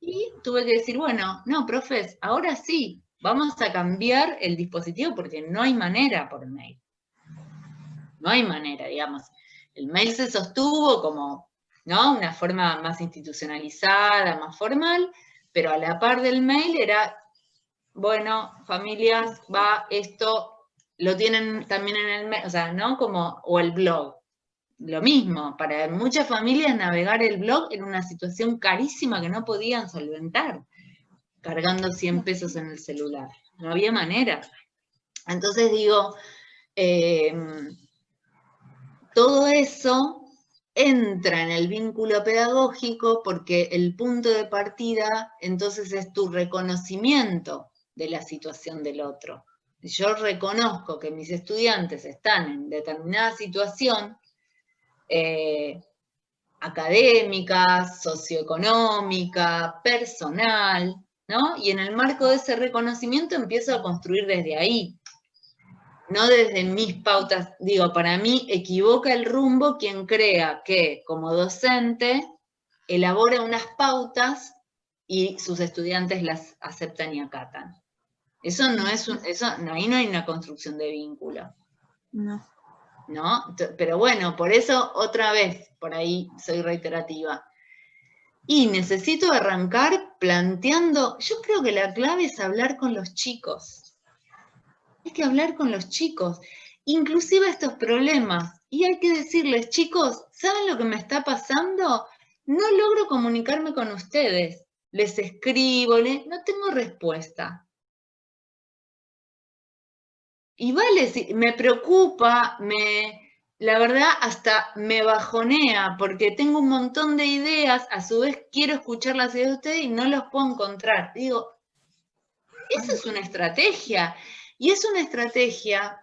y tuve que decir, bueno, no, profes, ahora sí, vamos a cambiar el dispositivo porque no hay manera por mail. No hay manera, digamos. El mail se sostuvo como, ¿no? Una forma más institucionalizada, más formal, pero a la par del mail era, bueno, familias, va esto, lo tienen también en el mail, o sea, ¿no? Como, o el blog. Lo mismo, para muchas familias navegar el blog era una situación carísima que no podían solventar, cargando 100 pesos en el celular. No había manera. Entonces digo, todo eso entra en el vínculo pedagógico porque el punto de partida entonces es tu reconocimiento de la situación del otro. Yo reconozco que mis estudiantes están en determinada situación académica, socioeconómica, personal, ¿no? Y en el marco de ese reconocimiento empiezo a construir desde ahí. No desde mis pautas, digo, para mí equivoca el rumbo quien crea que como docente elabora unas pautas y sus estudiantes las aceptan y acatan. Eso no es ahí no hay una construcción de vínculo. No. ¿No? Pero bueno, por eso otra vez, por ahí soy reiterativa. Y necesito arrancar planteando, yo creo que la clave es hablar con los chicos. Hay que hablar con los chicos, inclusive estos problemas. Y hay que decirles, chicos, ¿saben lo que me está pasando? No logro comunicarme con ustedes. Les escribo, no tengo respuesta. Y vale, me preocupa, la verdad hasta me bajonea, porque tengo un montón de ideas, a su vez quiero escuchar las ideas de ustedes y no los puedo encontrar. Digo, esa es una estrategia. Y es una estrategia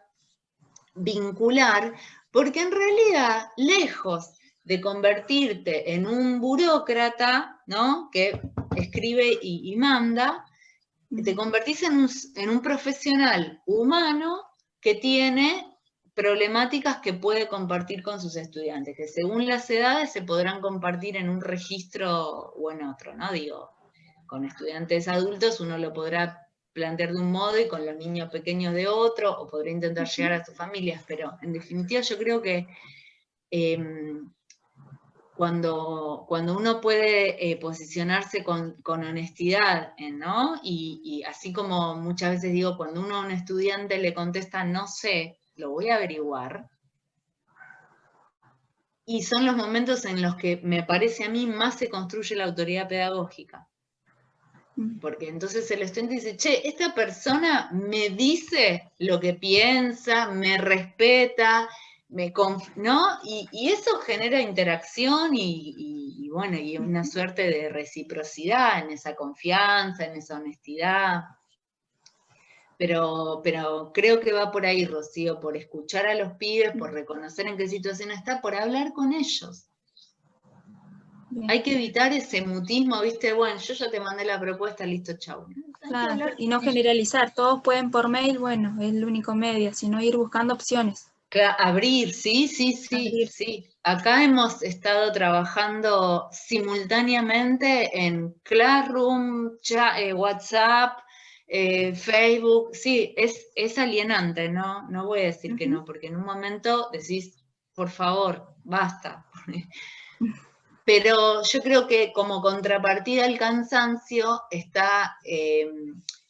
vincular, porque en realidad, lejos de convertirte en un burócrata, ¿no? Que escribe y manda, te convertís en un profesional humano que tiene problemáticas que puede compartir con sus estudiantes, que según las edades se podrán compartir en un registro o en otro, ¿no? Digo, con estudiantes adultos uno lo podrá plantear de un modo y con los niños pequeños de otro, o podrá intentar llegar a sus familias, pero en definitiva yo creo que cuando uno puede posicionarse con honestidad, ¿no? Y así como muchas veces digo, cuando uno a un estudiante le contesta no sé, lo voy a averiguar, y son los momentos en los que me parece a mí más se construye la autoridad pedagógica. Porque entonces el estudiante dice, che, esta persona me dice lo que piensa, me respeta, ¿no? Y eso genera interacción y bueno, y una suerte de reciprocidad en esa confianza, en esa honestidad. Pero creo que va por ahí, Rocío, por escuchar a los pibes, por reconocer en qué situación está, por hablar con ellos. Bien. Hay que evitar ese mutismo, ¿viste? Bueno, yo ya te mandé la propuesta, listo, chau. Claro, y no generalizar, todos pueden por mail, bueno, es el único medio, sino ir buscando opciones. Claro, abrir, sí. Acá hemos estado trabajando simultáneamente en Classroom, WhatsApp, Facebook, sí, es alienante, ¿no? No voy a decir que no, porque en un momento decís, por favor, basta. Pero yo creo que como contrapartida al cansancio está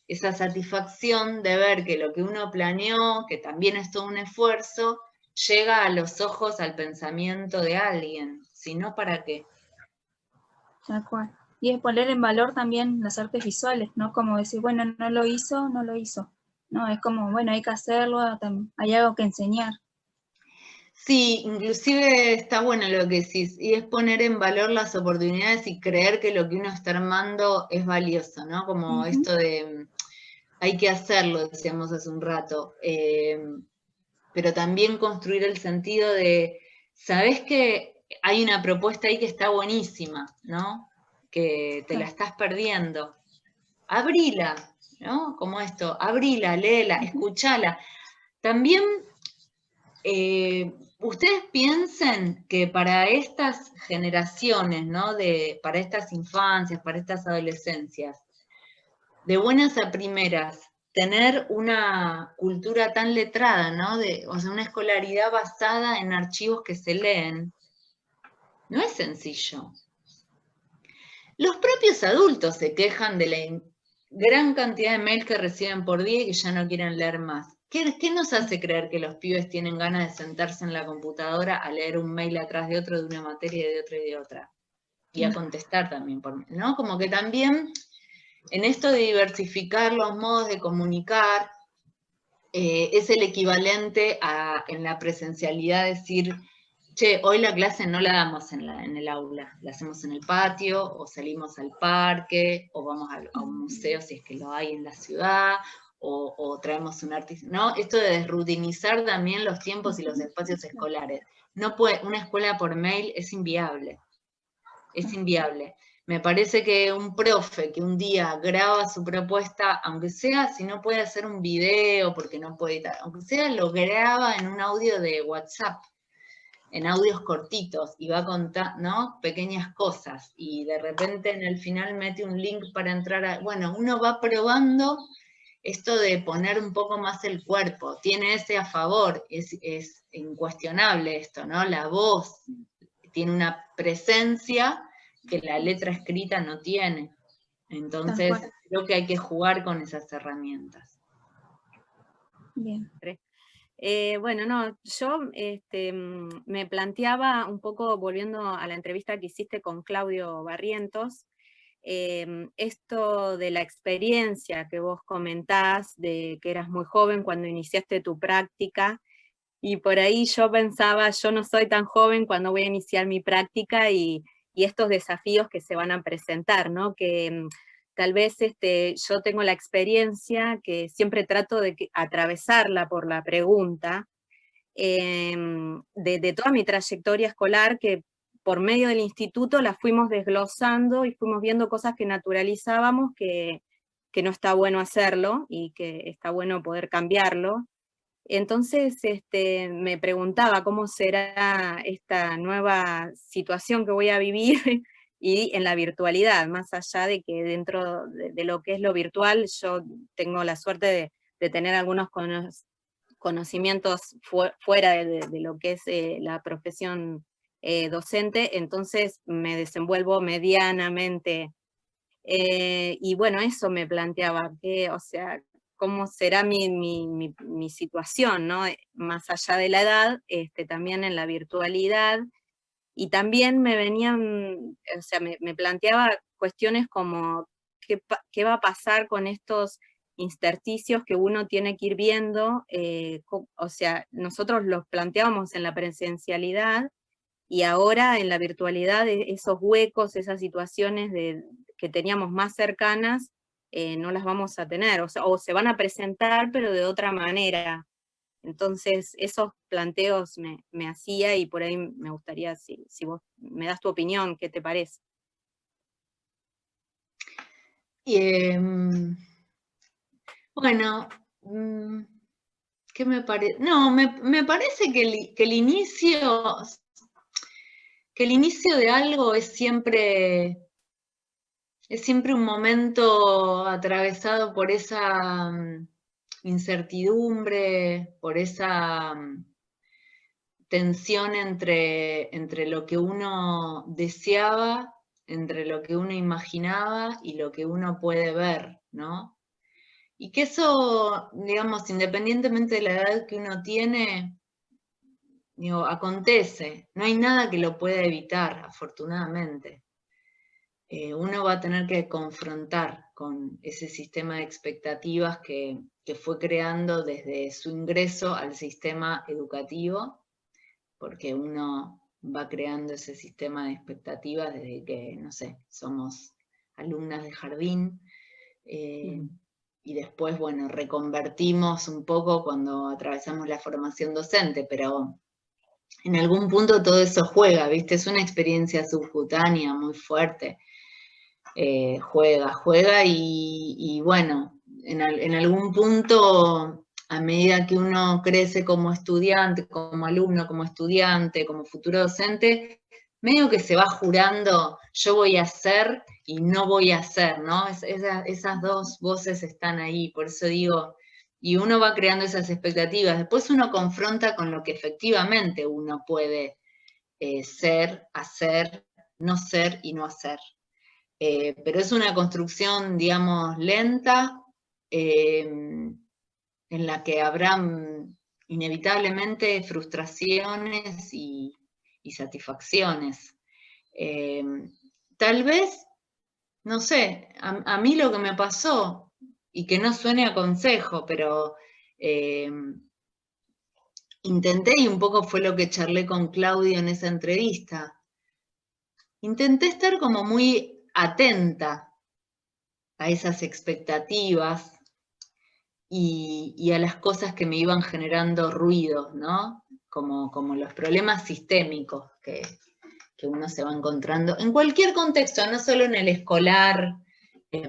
esa satisfacción de ver que lo que uno planeó, que también es todo un esfuerzo, llega a los ojos, al pensamiento de alguien, si no, ¿para qué? Tal cual. Y es poner en valor también las artes visuales, ¿no? Como decir, bueno, no lo hizo. No, es como, bueno, hay que hacerlo, hay algo que enseñar. Sí, inclusive está bueno lo que decís, y es poner en valor las oportunidades y creer que lo que uno está armando es valioso, ¿no? Como esto de, hay que hacerlo, decíamos hace un rato, pero también construir el sentido de, ¿sabés que hay una propuesta ahí que está buenísima, ¿no? Que te la estás perdiendo. Abrila, ¿no? Como esto, abrila, léela, escuchala. también ustedes piensen que para estas generaciones, ¿no? Para estas infancias, para estas adolescencias, de buenas a primeras, tener una cultura tan letrada, ¿no? O sea, una escolaridad basada en archivos que se leen, no es sencillo. Los propios adultos se quejan de la gran cantidad de mails que reciben por día y que ya no quieren leer más. ¿Qué nos hace creer que los pibes tienen ganas de sentarse en la computadora a leer un mail atrás de otro, de una materia y de otra y de otra? Y a contestar también, ¿no? Como que también en esto de diversificar los modos de comunicar, es el equivalente a en la presencialidad decir, che, hoy la clase no la damos en el aula, la hacemos en el patio, o salimos al parque, o vamos a un museo si es que lo hay en la ciudad, o traemos un artista, ¿no? Esto de desrutinizar también los tiempos y los espacios escolares. No puede, una escuela por mail es inviable, es inviable. Me parece que un profe que un día graba su propuesta, aunque sea, si no puede hacer un video, porque no puede editar, aunque sea, lo graba en un audio de WhatsApp, en audios cortitos, y va a contar, ¿no? Pequeñas cosas, y de repente en el final mete un link para entrar a... Bueno, uno va probando esto de poner un poco más el cuerpo, tiene ese a favor, es incuestionable esto, ¿no? La voz tiene una presencia que la letra escrita no tiene. Entonces, creo que hay que jugar con esas herramientas. Bien. Bueno, no, yo me planteaba un poco, volviendo a la entrevista que hiciste con Claudio Barrientos, esto de la experiencia que vos comentás, de que eras muy joven cuando iniciaste tu práctica, y por ahí yo pensaba, yo no soy tan joven cuando voy a iniciar mi práctica y estos desafíos que se van a presentar, ¿no? Que tal vez yo tengo la experiencia que siempre trato de atravesarla por la pregunta, de toda mi trayectoria escolar, que por medio del instituto la fuimos desglosando y fuimos viendo cosas que naturalizábamos, que no está bueno hacerlo y que está bueno poder cambiarlo. Entonces me preguntaba cómo será esta nueva situación que voy a vivir y en la virtualidad, más allá de que dentro de lo que es lo virtual, yo tengo la suerte de tener algunos conocimientos fuera de lo que es la profesión docente, entonces me desenvuelvo medianamente. Y bueno, eso me planteaba, o sea, cómo será mi situación, ¿no? Más allá de la edad, también en la virtualidad, y también me venían, o sea, me planteaba cuestiones como, ¿qué va a pasar con estos intersticios que uno tiene que ir viendo? O sea, nosotros los planteábamos en la presencialidad, y ahora en la virtualidad esos huecos, esas situaciones que teníamos más cercanas, no las vamos a tener, o se van a presentar, pero de otra manera. Entonces, esos planteos me hacía, y por ahí me gustaría, si vos me das tu opinión, ¿qué te parece? Bueno, ¿qué me parece? No, me parece que el inicio de algo es siempre un momento atravesado por esa incertidumbre, por esa tensión entre lo que uno deseaba, entre lo que uno imaginaba y lo que uno puede ver, ¿no? Y que eso, digamos, independientemente de la edad que uno tiene, digo, acontece. No hay nada que lo pueda evitar, afortunadamente. Uno va a tener que confrontar con ese sistema de expectativas que fue creando desde su ingreso al sistema educativo, porque uno va creando ese sistema de expectativas desde que, no sé, somos alumnas de jardín, y después, bueno, reconvertimos un poco cuando atravesamos la formación docente, pero en algún punto todo eso juega, ¿viste? Es una experiencia subcutánea muy fuerte. Juega, y bueno, en algún punto a medida que uno crece como estudiante, como alumno, como estudiante, como futuro docente, medio que se va jurando, yo voy a hacer y no voy a hacer, ¿no? Esas dos voces están ahí, por eso digo, y uno va creando esas expectativas. Después uno confronta con lo que efectivamente uno puede ser, hacer, no ser y no hacer. Pero es una construcción, digamos, lenta, en la que habrán inevitablemente frustraciones y satisfacciones. Tal vez, no sé, a mí lo que me pasó, y que no suene a consejo, pero intenté, y un poco fue lo que charlé con Claudio en esa entrevista, intenté estar como muy atenta a esas expectativas y a las cosas que me iban generando ruidos, ¿no? Como los problemas sistémicos que uno se va encontrando en cualquier contexto, no solo en el escolar,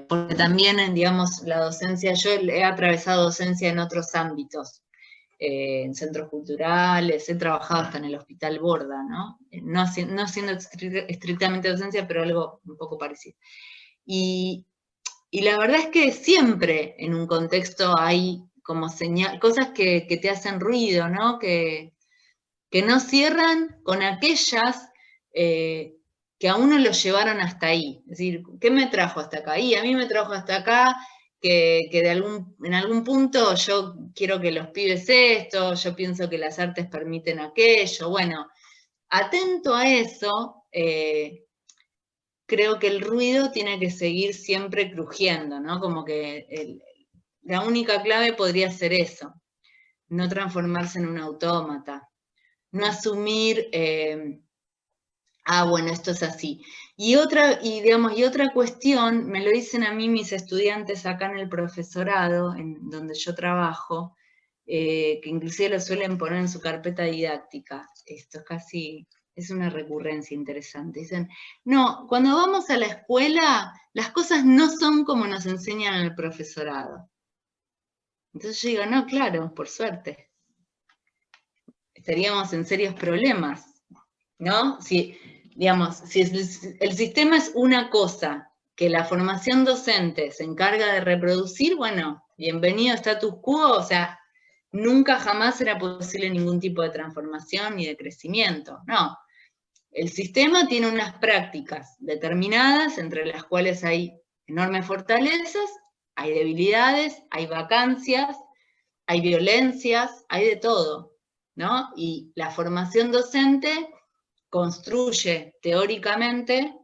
porque también, digamos, la docencia, yo he atravesado docencia en otros ámbitos, en centros culturales, he trabajado hasta en el Hospital Borda, ¿no? No siendo estrictamente docencia, pero algo un poco parecido. Y la verdad es que siempre en un contexto hay como cosas que te hacen ruido, ¿no? Que no cierran con aquellas que a uno lo llevaron hasta ahí. Es decir, ¿qué me trajo hasta acá? Y a mí me trajo hasta acá que en algún punto yo quiero que los pibes esto, yo pienso que las artes permiten aquello. Bueno, atento a eso, creo que el ruido tiene que seguir siempre crujiendo, ¿no? Como que la única clave podría ser eso, no transformarse en un autómata, no asumir, bueno, esto es así. Y otra cuestión, me lo dicen a mí mis estudiantes acá en el profesorado, en donde yo trabajo, que inclusive lo suelen poner en su carpeta didáctica. Esto es una recurrencia interesante. Dicen, no, cuando vamos a la escuela, las cosas no son como nos enseñan en el profesorado. Entonces yo digo, no, claro, por suerte. Estaríamos en serios problemas, ¿no? Si el sistema es una cosa que la formación docente se encarga de reproducir, bueno, bienvenido status quo, o sea, nunca jamás será posible ningún tipo de transformación ni de crecimiento, no. El sistema tiene unas prácticas determinadas, entre las cuales hay enormes fortalezas, hay debilidades, hay vacancias, hay violencias, hay de todo, ¿no? Y la formación docente construye teóricamente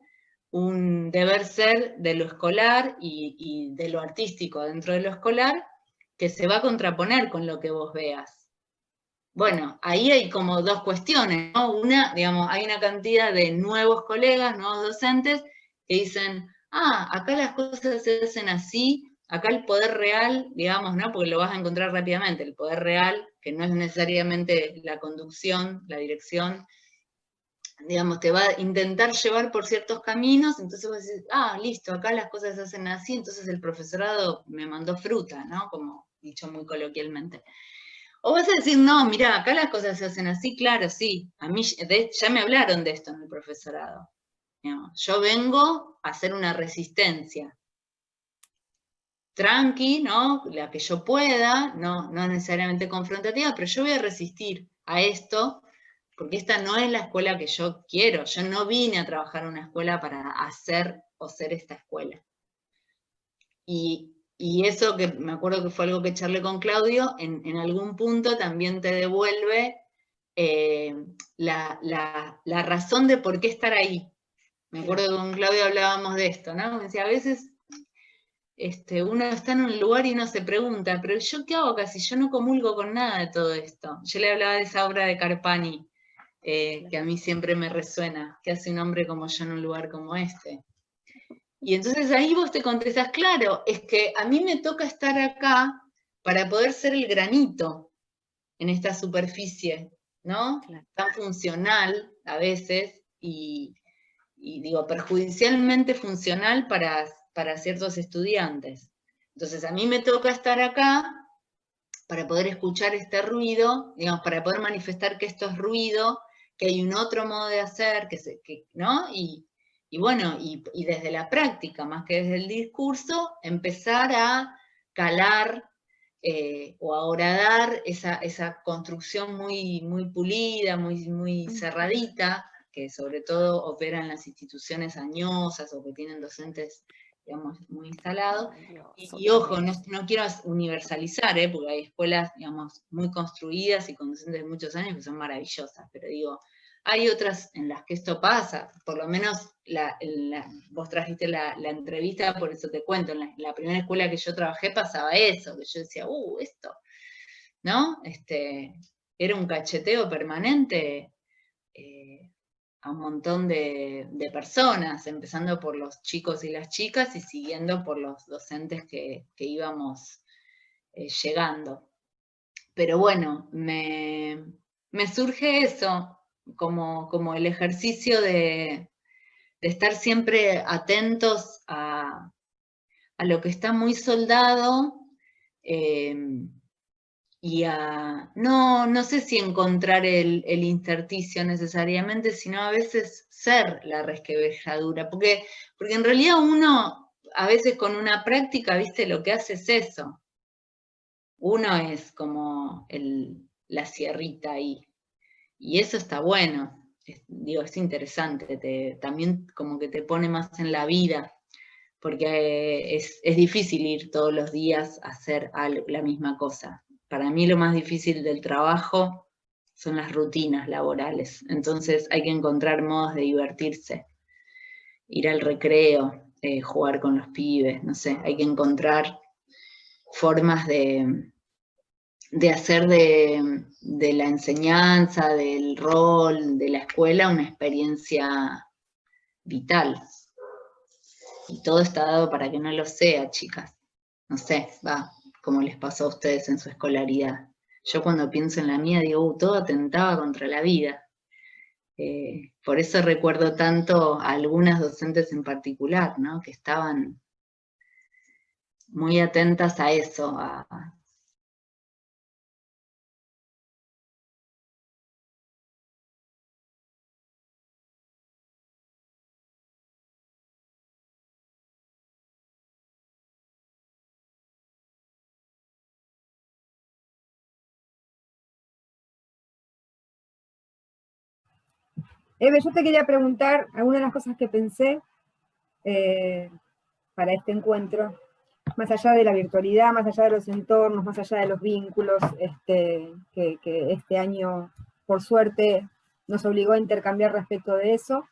un deber ser de lo escolar y de lo artístico dentro de lo escolar que se va a contraponer con lo que vos veas. Bueno, ahí hay como dos cuestiones, ¿no? Una, digamos, hay una cantidad de nuevos colegas, nuevos docentes, que dicen, acá las cosas se hacen así, acá el poder real, digamos, ¿no? Porque lo vas a encontrar rápidamente, el poder real, que no es necesariamente la conducción, la dirección, digamos, te va a intentar llevar por ciertos caminos, entonces vos decís, listo, acá las cosas se hacen así, entonces el profesorado me mandó fruta, ¿no? Como dicho muy coloquialmente. O vas a decir, no, mirá, acá las cosas se hacen así, claro, sí. A mí ya me hablaron de esto en el profesorado. Yo vengo a hacer una resistencia. Tranqui, ¿no? La que yo pueda, no necesariamente confrontativa, pero yo voy a resistir a esto, porque esta no es la escuela que yo quiero. Yo no vine a trabajar en una escuela para hacer o ser esta escuela. Y eso que me acuerdo que fue algo que charlé con Claudio, en algún punto también te devuelve la razón de por qué estar ahí. Me acuerdo que con Claudio hablábamos de esto, ¿no? Me decía, a veces uno está en un lugar y uno se pregunta, pero ¿yo qué hago acá si yo no comulgo con nada de todo esto? Yo le hablaba de esa obra de Carpani, que a mí siempre me resuena, ¿qué hace un hombre como yo en un lugar como este? Y entonces ahí vos te contestás, claro, es que a mí me toca estar acá para poder ser el granito en esta superficie, ¿no? Claro. Tan funcional a veces y digo, perjudicialmente funcional para ciertos estudiantes. Entonces a mí me toca estar acá para poder escuchar este ruido, digamos, para poder manifestar que esto es ruido, que hay un otro modo de hacer, ¿no? Y bueno, y desde la práctica, más que desde el discurso, empezar a calar o a horadar esa construcción muy, muy pulida, muy cerradita, que sobre todo opera en las instituciones añosas o que tienen docentes, digamos, muy instalados. Y ojo, no quiero universalizar, porque hay escuelas, digamos, muy construidas y con docentes de muchos años que son maravillosas, pero digo, hay otras en las que esto pasa, por lo menos vos trajiste la entrevista, por eso te cuento, en la primera escuela que yo trabajé pasaba eso, que yo decía, esto, ¿no? Era un cacheteo permanente a un montón de personas, empezando por los chicos y las chicas y siguiendo por los docentes que íbamos llegando. Pero bueno, me surge eso, como el ejercicio de estar siempre atentos a lo que está muy soldado y a, no sé si encontrar el intersticio necesariamente, sino a veces ser la resquebrajadura, porque en realidad uno a veces con una práctica, viste, lo que hace es eso. Uno es como la sierrita ahí. Y eso está bueno, es interesante, también como que te pone más en la vida, porque es difícil ir todos los días a hacer la misma cosa. Para mí lo más difícil del trabajo son las rutinas laborales, entonces hay que encontrar modos de divertirse, ir al recreo, jugar con los pibes, no sé, hay que encontrar formas de hacer de la enseñanza, del rol, de la escuela, una experiencia vital. Y todo está dado para que no lo sea, chicas. No sé, como les pasó a ustedes en su escolaridad. Yo cuando pienso en la mía digo, todo atentaba contra la vida. Por eso recuerdo tanto a algunas docentes en particular, ¿no? Que estaban muy atentas a eso, Eve, yo te quería preguntar algunas de las cosas que pensé para este encuentro, más allá de la virtualidad, más allá de los entornos, más allá de los vínculos, que este año, por suerte, nos obligó a intercambiar respecto de eso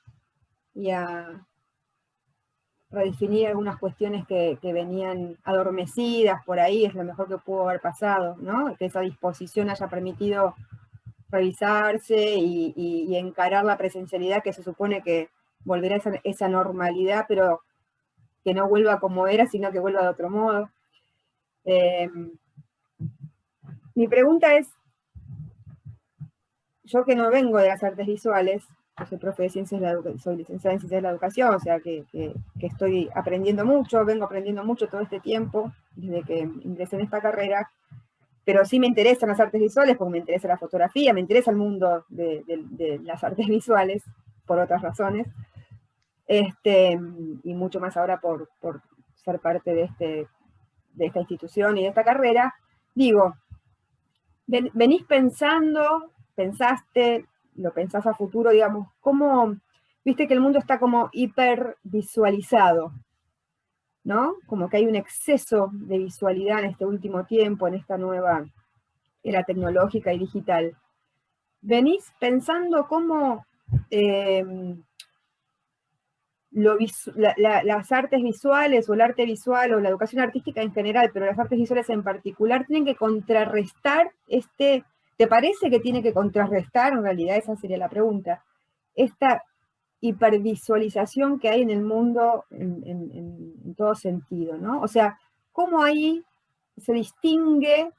y a redefinir algunas cuestiones que venían adormecidas por ahí, es lo mejor que pudo haber pasado, ¿no? Que esa disposición haya permitido revisarse y encarar la presencialidad que se supone que volverá a esa normalidad, pero que no vuelva como era, sino que vuelva de otro modo. Mi pregunta es, yo que no vengo de las artes visuales, yo soy profe de ciencias de la educación, soy licenciada en ciencias de la educación, o sea que estoy aprendiendo mucho, vengo aprendiendo mucho todo este tiempo, desde que ingresé en esta carrera, pero sí me interesan las artes visuales, porque me interesa la fotografía, me interesa el mundo de las artes visuales, por otras razones, y mucho más ahora por ser parte de esta institución y de esta carrera. Digo, venís pensando, pensaste, lo pensás a futuro, digamos, ¿cómo, viste que el mundo está como hipervisualizado, ¿no? Como que hay un exceso de visualidad en este último tiempo, en esta nueva era tecnológica y digital. Venís pensando cómo las artes visuales o el arte visual o la educación artística en general, pero las artes visuales en particular, tienen que contrarrestar ¿te parece que tiene que contrarrestar, en realidad esa sería la pregunta, esta hipervisualización que hay en el mundo en todo sentido, ¿no? O sea, ¿cómo ahí se distingue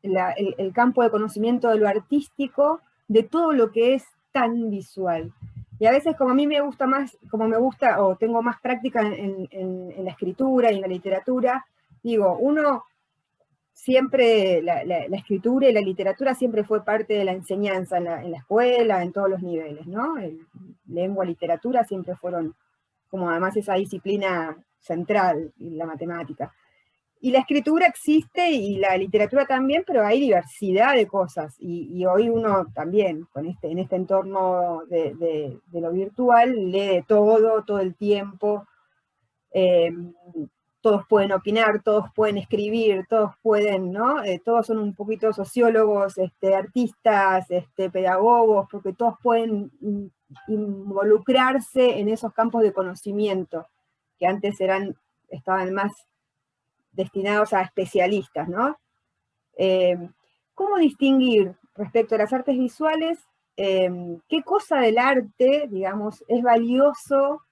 el campo de conocimiento de lo artístico de todo lo que es tan visual? Y a veces, como a mí me gusta más, o tengo más práctica en la escritura y en la literatura, digo, uno siempre la escritura y la literatura siempre fue parte de la enseñanza en la escuela, en todos los niveles, ¿no? Lengua, literatura siempre fueron como además esa disciplina central, la matemática. Y la escritura existe y la literatura también, pero hay diversidad de cosas. Y hoy uno también, en este entorno de lo virtual, lee de todo el tiempo. Todos pueden opinar, todos pueden escribir, todos pueden, ¿no? Todos son un poquito sociólogos, artistas, pedagogos, porque todos pueden involucrarse en esos campos de conocimiento que antes estaban más destinados a especialistas, ¿no? ¿Cómo distinguir respecto a las artes visuales qué cosa del arte, digamos, es valioso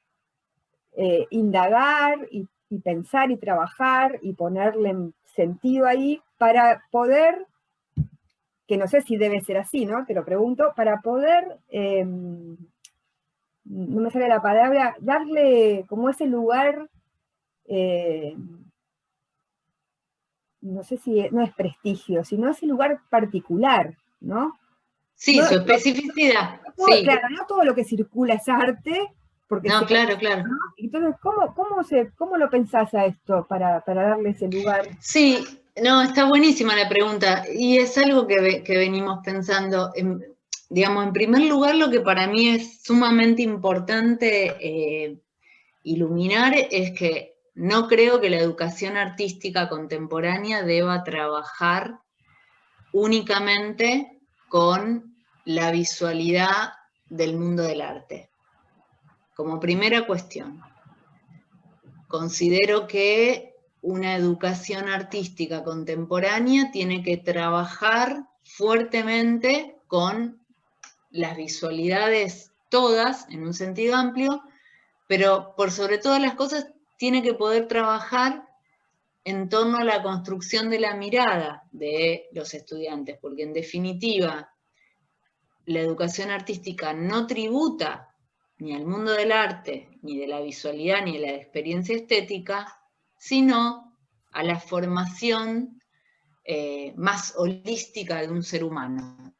indagar y pensar y trabajar y ponerle sentido ahí para poder, que no sé si debe ser así, ¿no? Te lo pregunto, para poder, no me sale la palabra, darle como ese lugar, no sé si no es prestigio, sino ese lugar particular, ¿no? Sí, no, su especificidad. No, Sí. claro, no todo lo que circula es arte, porque no, claro, claro. ¿no? Entonces, ¿cómo lo pensás a esto para darle ese lugar? Sí, no, está buenísima la pregunta, y es algo que venimos pensando. Digamos, en primer lugar, lo que para mí es sumamente importante iluminar es que no creo que la educación artística contemporánea deba trabajar únicamente con la visualidad del mundo del arte. Como primera cuestión, considero que una educación artística contemporánea tiene que trabajar fuertemente con las visualidades todas, en un sentido amplio, pero por sobre todas las cosas tiene que poder trabajar en torno a la construcción de la mirada de los estudiantes, porque en definitiva la educación artística no tributa ni al mundo del arte, ni de la visualidad, ni de la experiencia estética, sino a la formación más holística de un ser humano.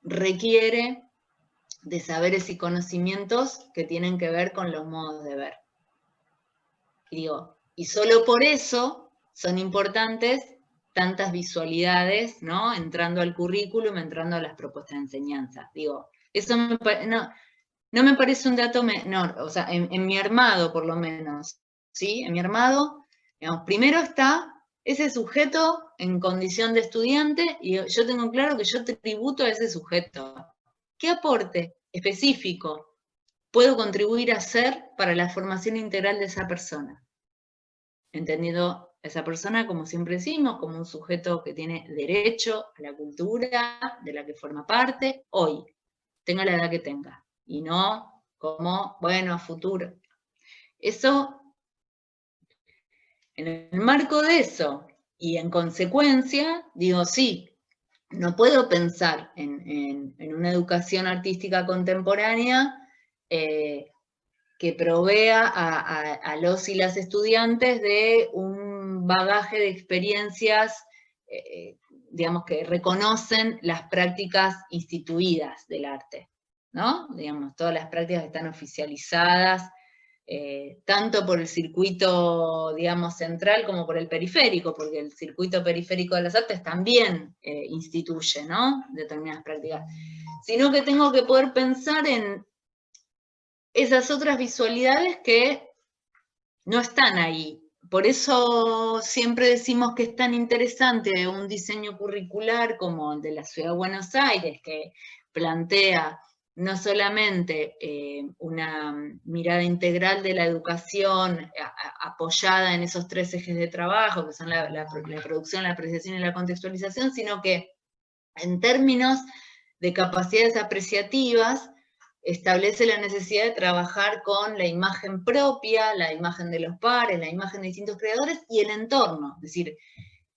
Requiere de saberes y conocimientos que tienen que ver con los modos de ver. Y solo por eso son importantes tantas visualidades, ¿no? Entrando al currículum, entrando a las propuestas de enseñanza. Eso no me parece un dato menor, o sea, en mi armado por lo menos, ¿sí? En mi armado, digamos, primero está ese sujeto en condición de estudiante, y yo tengo claro que yo tributo a ese sujeto. ¿Qué aporte específico puedo contribuir a hacer para la formación integral de esa persona? Entendiendo a esa persona, como siempre decimos, como un sujeto que tiene derecho a la cultura de la que forma parte hoy, tenga la edad que tenga, y no como, bueno, a futuro. Eso, en el marco de eso, y en consecuencia, digo, sí, no puedo pensar en una educación artística contemporánea que provea a los y las estudiantes de un bagaje de experiencias, digamos, que reconocen las prácticas instituidas del arte, ¿no? Digamos, todas las prácticas que están oficializadas, tanto por el circuito, digamos, central como por el periférico, porque el circuito periférico de las artes también instituye, ¿no? Determinadas prácticas. Sino que tengo que poder pensar en esas otras visualidades que no están ahí. Por eso siempre decimos que es tan interesante un diseño curricular como el de la Ciudad de Buenos Aires, que plantea no solamente una mirada integral de la educación apoyada en esos tres ejes de trabajo, que son la producción, la apreciación y la contextualización, sino que en términos de capacidades apreciativas, establece la necesidad de trabajar con la imagen propia, la imagen de los pares, la imagen de distintos creadores y el entorno. Es decir,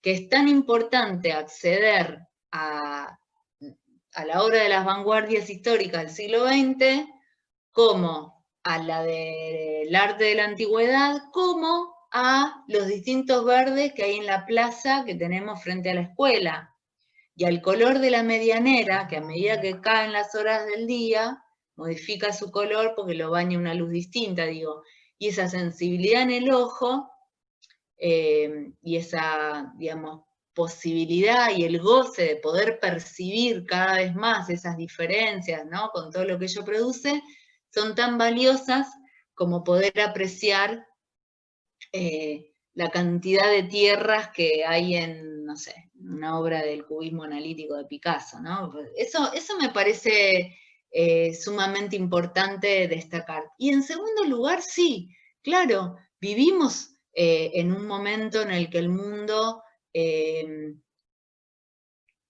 que es tan importante acceder a la obra de las vanguardias históricas del siglo XX como a la del arte de la antigüedad, como a los distintos verdes que hay en la plaza que tenemos frente a la escuela. Y al color de la medianera, que a medida que caen las horas del día, modifica su color porque lo baña una luz distinta, digo. Y esa sensibilidad en el ojo, y esa, digamos, posibilidad y el goce de poder percibir cada vez más esas diferencias, ¿no? Con todo lo que ello produce, son tan valiosas como poder apreciar la cantidad de tierras que hay en, no sé, una obra del cubismo analítico de Picasso, ¿no? Eso me parece sumamente importante destacar. Y en segundo lugar, sí, claro, vivimos en un momento en el que el mundo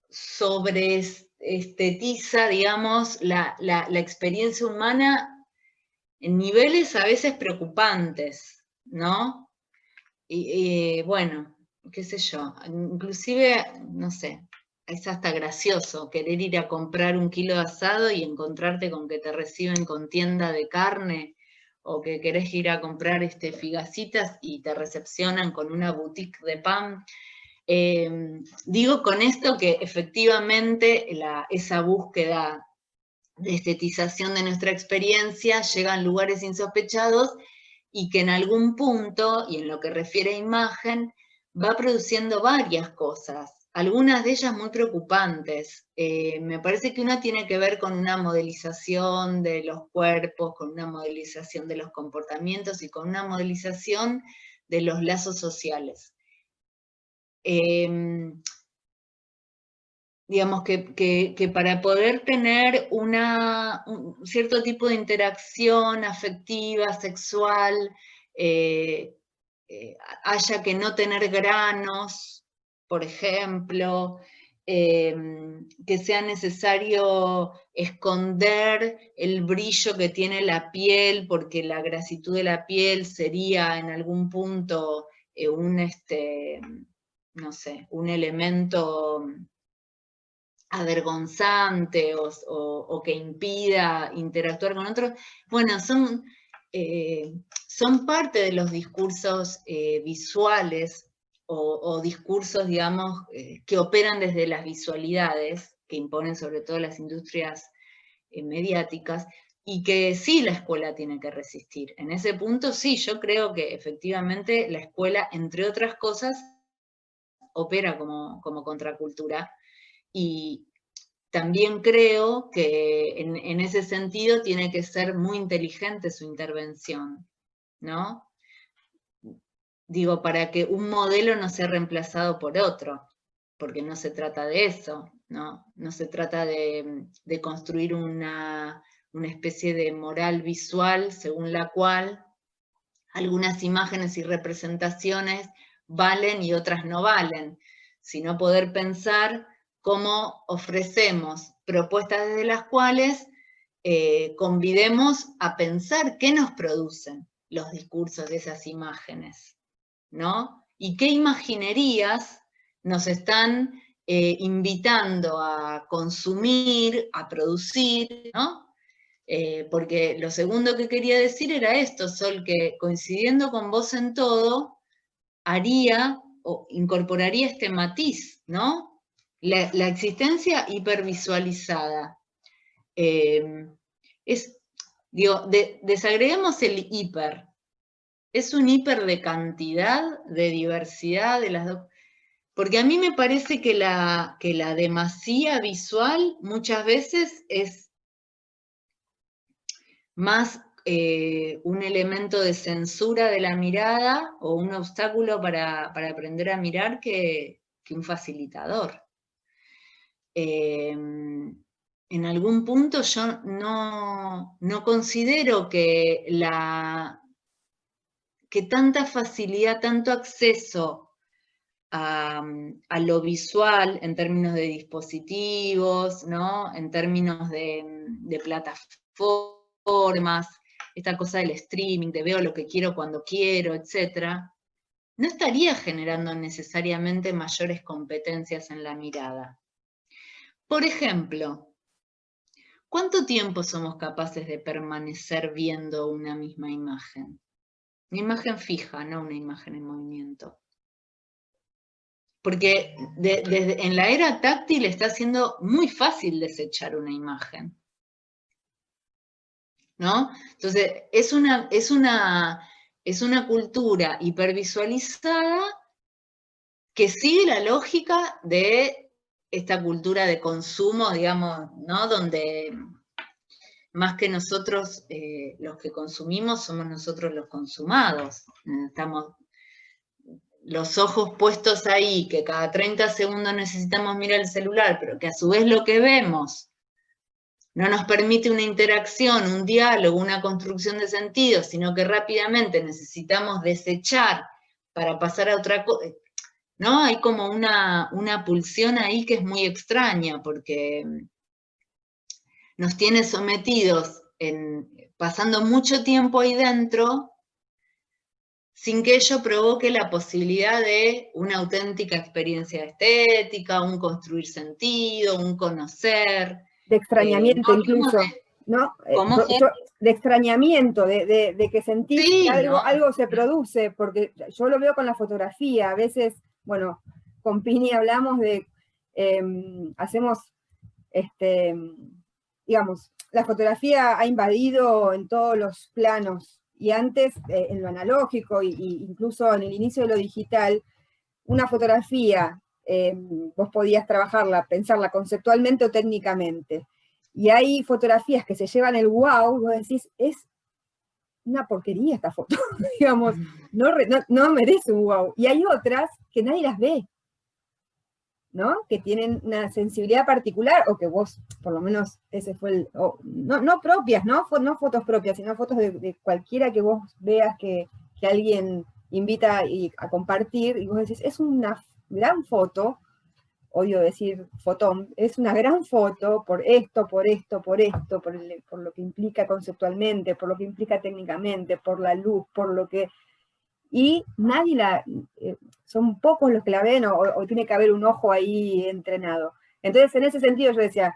sobreestetiza, digamos, la experiencia humana en niveles a veces preocupantes, ¿no? Y bueno, qué sé yo, inclusive, no sé, es hasta gracioso querer ir a comprar 1 kilo de asado y encontrarte con que te reciben con tienda de carne, o que querés ir a comprar figacitas y te recepcionan con una boutique de pan. Digo con esto que efectivamente esa búsqueda de estetización de nuestra experiencia llega a lugares insospechados y que en algún punto, y en lo que refiere a imagen, va produciendo varias cosas, algunas de ellas muy preocupantes. Me parece que una tiene que ver con una modelización de los cuerpos, con una modelización de los comportamientos y con una modelización de los lazos sociales. Digamos que para poder tener un cierto tipo de interacción afectiva, sexual, haya que no tener granos, por ejemplo, que sea necesario esconder el brillo que tiene la piel, porque la grasitud de la piel sería en algún punto no sé, un elemento avergonzante o que impida interactuar con otros, bueno, son parte de los discursos visuales o discursos, digamos, que operan desde las visualidades, que imponen sobre todo las industrias mediáticas, y que sí la escuela tiene que resistir. En ese punto sí, yo creo que efectivamente la escuela, entre otras cosas, opera como contracultura. Y también creo que en ese sentido tiene que ser muy inteligente su intervención, ¿no? Digo, para que un modelo no sea reemplazado por otro, porque no se trata de eso, ¿no? No se trata de construir una especie de moral visual según la cual algunas imágenes y representaciones valen y otras no valen, sino poder pensar cómo ofrecemos propuestas desde las cuales convidemos a pensar qué nos producen los discursos de esas imágenes, ¿no? Y qué imaginerías nos están invitando a consumir, a producir, ¿no? Porque lo segundo que quería decir era esto, Sol, que coincidiendo con vos en todo, haría o incorporaría este matiz, ¿no? La existencia hipervisualizada. Desagreguemos el hiper. Es un hiper de cantidad, de diversidad, de las dos. Porque a mí me parece que la demasía visual muchas veces es más un elemento de censura de la mirada o un obstáculo para aprender a mirar que un facilitador. En algún punto yo no considero que tanta facilidad, tanto acceso a lo visual en términos de dispositivos, ¿no? En términos de plataformas, esta cosa del streaming, de veo lo que quiero cuando quiero, etc., no estaría generando necesariamente mayores competencias en la mirada. Por ejemplo, ¿cuánto tiempo somos capaces de permanecer viendo una misma imagen? Una imagen fija, no una imagen en movimiento. Porque en la era táctil está siendo muy fácil desechar una imagen, ¿no? Entonces, es una cultura hipervisualizada que sigue la lógica de esta cultura de consumo, digamos, ¿no? Donde más que nosotros los que consumimos, somos nosotros los consumados. Estamos los ojos puestos ahí, que cada 30 segundos necesitamos mirar el celular, pero que a su vez lo que vemos no nos permite una interacción, un diálogo, una construcción de sentido, sino que rápidamente necesitamos desechar para pasar a otra cosa, ¿no? Hay como una pulsión ahí que es muy extraña, porque nos tiene sometidos, pasando mucho tiempo ahí dentro, sin que ello provoque la posibilidad de una auténtica experiencia estética, un construir sentido, un conocer. De extrañamiento incluso, ¿no? ¿Cómo? De extrañamiento, de que sentís que algo se produce, porque yo lo veo con la fotografía, a veces, bueno, con Pini hablamos de, hacemos, digamos, la fotografía ha invadido en todos los planos, y antes, en lo analógico, incluso en el inicio de lo digital, una fotografía, vos podías trabajarla, pensarla conceptualmente o técnicamente. Y hay fotografías que se llevan el wow, vos decís, es una porquería esta foto, digamos, no merece un wow. Y hay otras que nadie las ve, ¿no? Que tienen una sensibilidad particular, o que vos, por lo menos, ese fue no propias, no fotos propias, sino fotos de cualquiera que vos veas que alguien invita a compartir, y vos decís, es una gran foto, odio decir fotón, es una gran foto por esto, por lo que implica conceptualmente, por lo que implica técnicamente, por la luz, por lo que... Y nadie son pocos los que la ven, o tiene que haber un ojo ahí entrenado. Entonces, en ese sentido yo decía,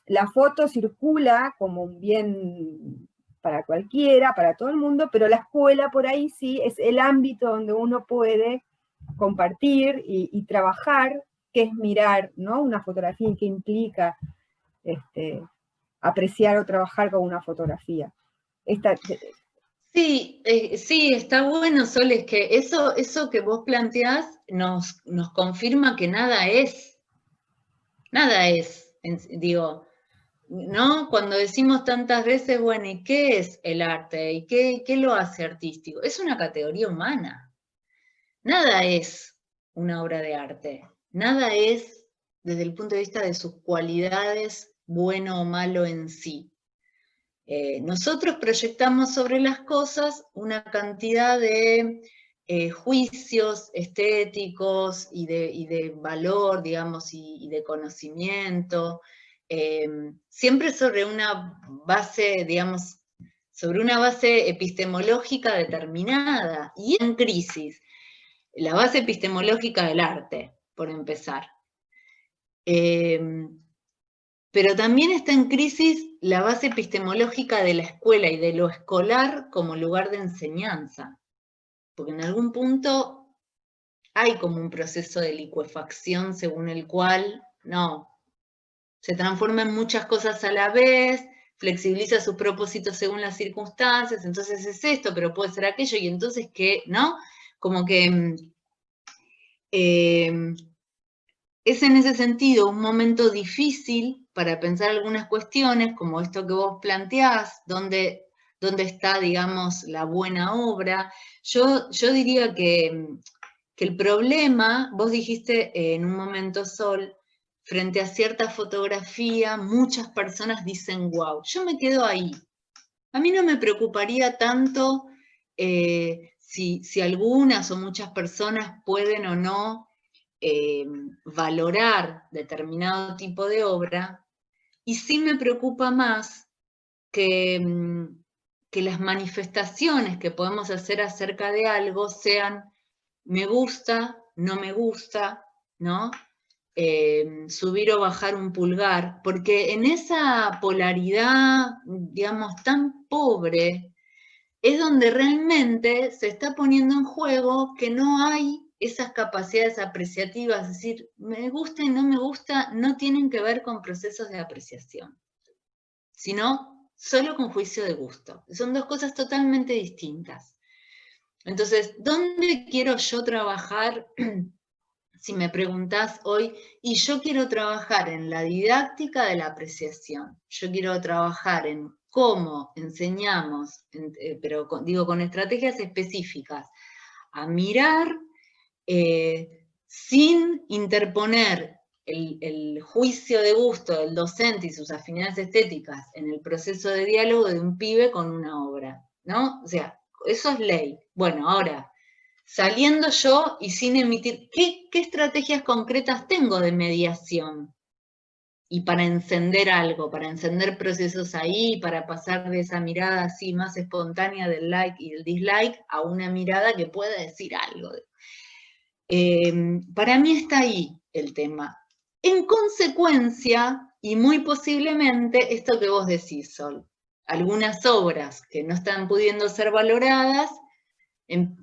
la foto circula como un bien para cualquiera, para todo el mundo, pero la escuela por ahí sí es el ámbito donde uno puede compartir y trabajar, que es mirar, ¿no? Una fotografía, y qué implica apreciar o trabajar con una fotografía. Sí, está bueno, Sol, es que eso que vos planteás nos confirma que nada es, digo, ¿no? Cuando decimos tantas veces, bueno, ¿y qué es el arte? ¿Y qué lo hace artístico? Es una categoría humana. Nada es una obra de arte. Nada es, desde el punto de vista de sus cualidades, bueno o malo en sí. Nosotros proyectamos sobre las cosas una cantidad de juicios estéticos y de valor, digamos, y de conocimiento, siempre sobre una base, digamos, sobre una base epistemológica determinada y en crisis. La base epistemológica del arte, por empezar. Pero también está en crisis la base epistemológica de la escuela y de lo escolar como lugar de enseñanza. Porque en algún punto hay como un proceso de licuefacción según el cual, no, se transforma en muchas cosas a la vez, flexibiliza sus propósitos según las circunstancias, entonces es esto, pero puede ser aquello, y entonces ¿qué? ¿No? Como que es en ese sentido un momento difícil para pensar algunas cuestiones, como esto que vos planteás, dónde está, digamos, la buena obra. Yo diría que el problema, vos dijiste en un momento, Sol, frente a cierta fotografía, muchas personas dicen, wow, yo me quedo ahí. A mí no me preocuparía tanto si algunas o muchas personas pueden o no valorar determinado tipo de obra, y sí me preocupa más que las manifestaciones que podemos hacer acerca de algo sean me gusta, no me gusta, ¿no? Subir o bajar un pulgar, porque en esa polaridad, digamos, tan pobre, es donde realmente se está poniendo en juego que no hay esas capacidades apreciativas, es decir, me gusta y no me gusta, no tienen que ver con procesos de apreciación, sino solo con juicio de gusto. Son dos cosas totalmente distintas. Entonces, ¿dónde quiero yo trabajar? Si me preguntás hoy, y yo quiero trabajar en la didáctica de la apreciación, yo quiero trabajar en cómo enseñamos, pero digo con estrategias específicas, a mirar sin interponer el juicio de gusto del docente y sus afinidades estéticas en el proceso de diálogo de un pibe con una obra, ¿no? O sea, eso es ley. Bueno, ahora, saliendo yo y sin emitir, ¿qué estrategias concretas tengo de mediación? Y para encender algo, para encender procesos ahí, para pasar de esa mirada así más espontánea del like y del dislike a una mirada que pueda decir algo. Para mí está ahí el tema. En consecuencia, y muy posiblemente, esto que vos decís, Sol, algunas obras que no están pudiendo ser valoradas,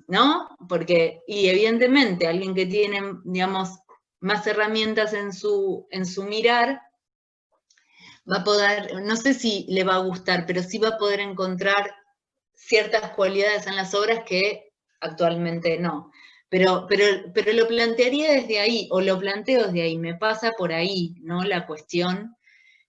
¿no? Porque, y evidentemente, alguien que tiene, digamos, más herramientas en su mirar, va a poder, no sé si le va a gustar, pero sí va a poder encontrar ciertas cualidades en las obras que actualmente no. Pero lo plantearía desde ahí, o lo planteo desde ahí, me pasa por ahí, ¿no? La cuestión,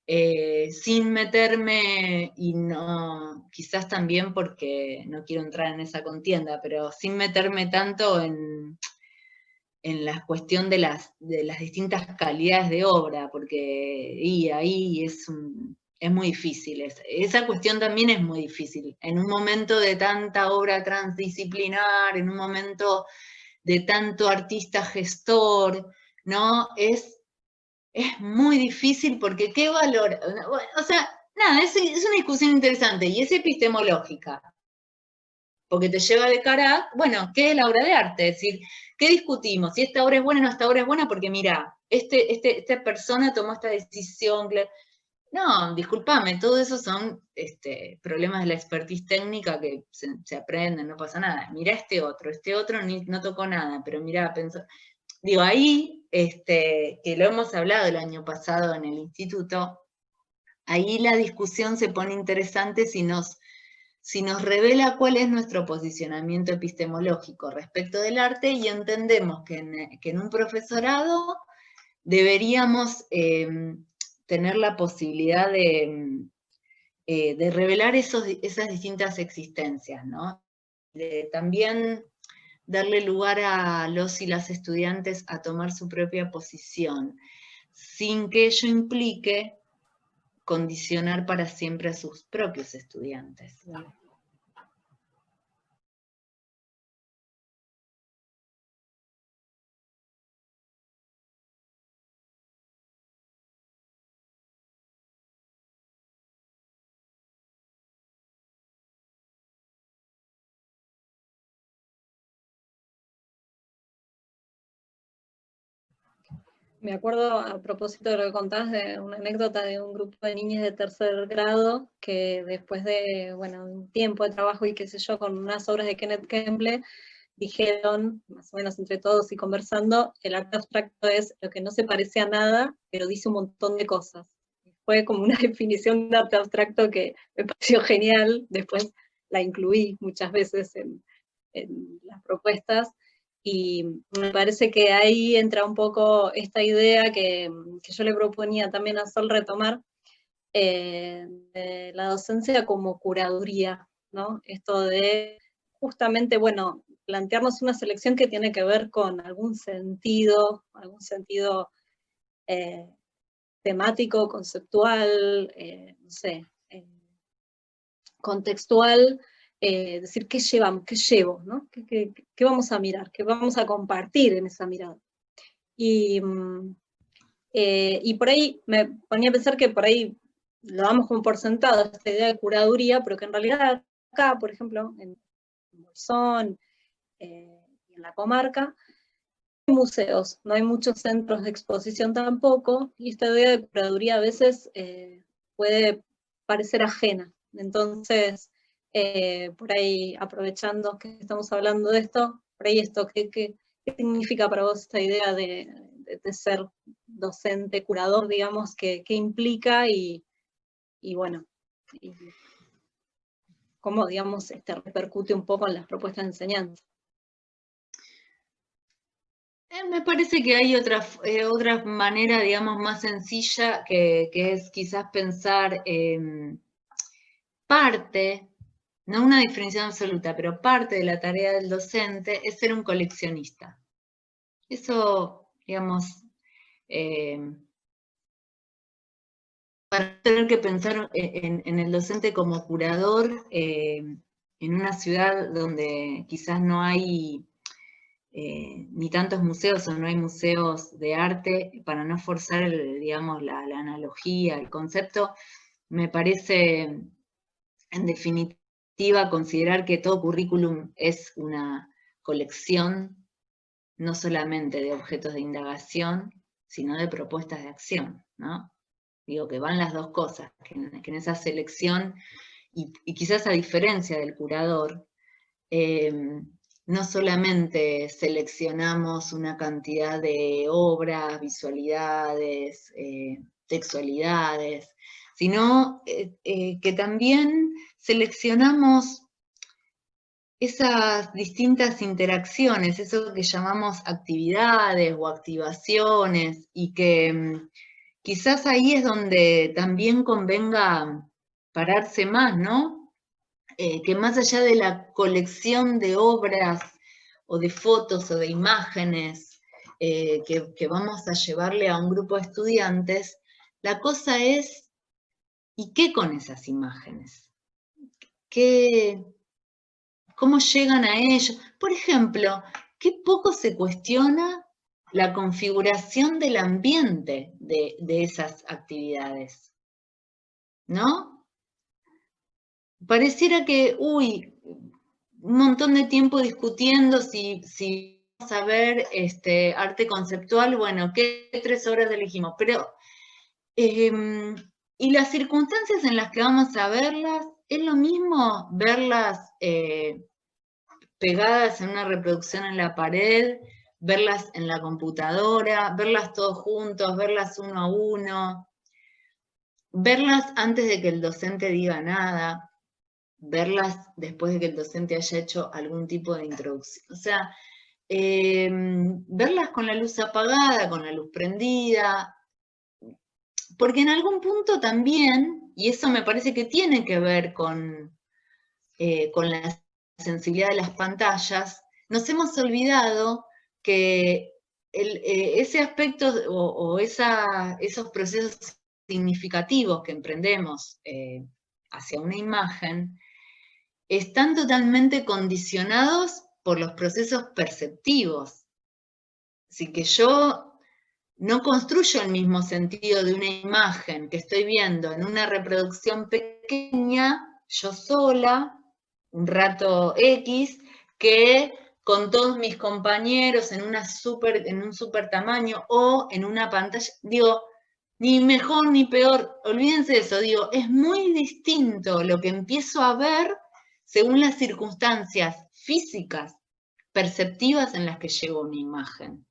sin meterme, y no, quizás también porque no quiero entrar en esa contienda, pero sin meterme tanto en la cuestión de las distintas calidades de obra, porque ahí es muy difícil. Esa cuestión también es muy difícil. En un momento de tanta obra transdisciplinar, en un momento de tanto artista gestor, ¿no? Es muy difícil porque ¿qué valor? O sea, nada, es una discusión interesante y es epistemológica. Porque te lleva de cara, bueno, ¿qué es la obra de arte? Es decir, ¿qué discutimos? Si esta obra es buena o no esta obra es buena, porque mira, esta persona tomó esta decisión. No, discúlpame, todo eso son problemas de la expertise técnica que se aprenden, no pasa nada. Mirá este otro no tocó nada, pero mirá, digo, ahí, que lo hemos hablado el año pasado en el instituto, ahí la discusión se pone interesante si nos revela cuál es nuestro posicionamiento epistemológico respecto del arte y entendemos que en un profesorado deberíamos tener la posibilidad de revelar esas distintas existencias, ¿no? De también darle lugar a los y las estudiantes a tomar su propia posición, sin que ello implique condicionar para siempre a sus propios estudiantes. Me acuerdo, a propósito de lo que contás, de una anécdota de un grupo de niñas de tercer grado que después de, bueno, un tiempo de trabajo y qué sé yo, con unas obras de Kenneth Kemble, dijeron, más o menos entre todos y conversando, el arte abstracto es lo que no se parece a nada, pero dice un montón de cosas. Fue como una definición de arte abstracto que me pareció genial, después la incluí muchas veces en las propuestas, y me parece que ahí entra un poco esta idea que yo le proponía también a Sol retomar, de la docencia como curaduría, ¿no? Esto de justamente, bueno, plantearnos una selección que tiene que ver con algún sentido temático, conceptual, no sé, contextual, decir, ¿qué llevo? ¿No? ¿Qué vamos a mirar? ¿Qué vamos a compartir en esa mirada? Y por ahí me ponía a pensar que por ahí lo damos como por sentado, esta idea de curaduría, pero que en realidad acá, por ejemplo, en Bolsón, en la comarca, hay museos, no hay muchos centros de exposición tampoco, y esta idea de curaduría a veces puede parecer ajena. Entonces, por ahí, aprovechando que estamos hablando de esto, por ahí esto, ¿qué significa para vos esta idea de ser docente, curador, digamos, qué implica y bueno, y cómo, digamos, repercute un poco en las propuestas de enseñanza? Me parece que hay otra manera, digamos, más sencilla, que es quizás pensar parte, no una definición absoluta, pero parte de la tarea del docente es ser un coleccionista. Eso, digamos, para tener que pensar en el docente como curador en una ciudad donde quizás no hay ni tantos museos o no hay museos de arte, para no forzar, digamos, la analogía, el concepto, me parece, en definitiva, considerar que todo currículum es una colección, no solamente de objetos de indagación, sino de propuestas de acción, ¿no? Digo que van las dos cosas, que en esa selección, y quizás a diferencia del curador, no solamente seleccionamos una cantidad de obras, visualidades, textualidades, sino que también seleccionamos esas distintas interacciones, eso que llamamos actividades o activaciones, y que quizás ahí es donde también convenga pararse más, ¿no? Que más allá de la colección de obras o de fotos o de imágenes que vamos a llevarle a un grupo de estudiantes, la cosa es, ¿y qué con esas imágenes? ¿Cómo llegan a ellos? Por ejemplo, qué poco se cuestiona la configuración del ambiente de esas actividades, ¿no? Pareciera que, un montón de tiempo discutiendo si vamos a ver arte conceptual, bueno, ¿qué 3 horas elegimos? Pero, y las circunstancias en las que vamos a verlas, es lo mismo verlas pegadas en una reproducción en la pared, verlas en la computadora, verlas todos juntos, verlas uno a uno, verlas antes de que el docente diga nada, verlas después de que el docente haya hecho algún tipo de introducción. O sea, verlas con la luz apagada, con la luz prendida, porque en algún punto también, y eso me parece que tiene que ver con la sensibilidad de las pantallas, nos hemos olvidado que ese aspecto o esos procesos significativos que emprendemos hacia una imagen, están totalmente condicionados por los procesos perceptivos. Así que yo no construyo el mismo sentido de una imagen que estoy viendo en una reproducción pequeña, yo sola, un rato X, que con todos mis compañeros en un super tamaño o en una pantalla. Digo, ni mejor ni peor, olvídense de eso, digo, es muy distinto lo que empiezo a ver según las circunstancias físicas, perceptivas en las que llegó una imagen.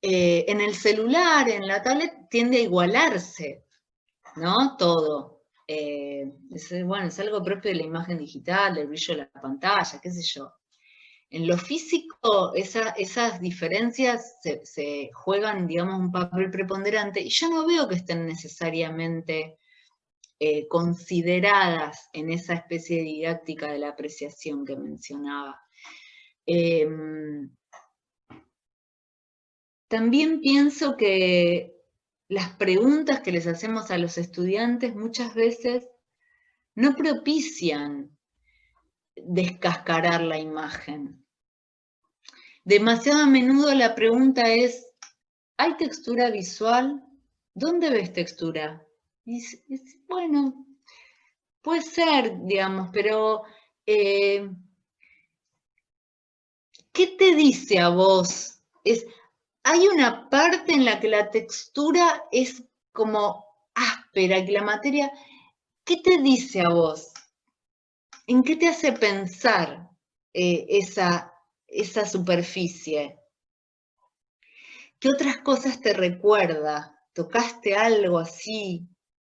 En el celular, en la tablet, tiende a igualarse, ¿no? Todo. Bueno, es algo propio de la imagen digital, del brillo de la pantalla, qué sé yo. En lo físico, esas diferencias se juegan, digamos, un papel preponderante, y yo no veo que estén necesariamente consideradas en esa especie de didáctica de la apreciación que mencionaba. También pienso que las preguntas que les hacemos a los estudiantes muchas veces no propician descascarar la imagen. Demasiado a menudo la pregunta es, ¿hay textura visual? ¿Dónde ves textura? Y bueno, puede ser, digamos, pero ¿qué te dice a vos? Hay una parte en la que la textura es como áspera, que la materia, ¿qué te dice a vos? ¿En qué te hace pensar esa superficie? ¿Qué otras cosas te recuerda? ¿Tocaste algo así?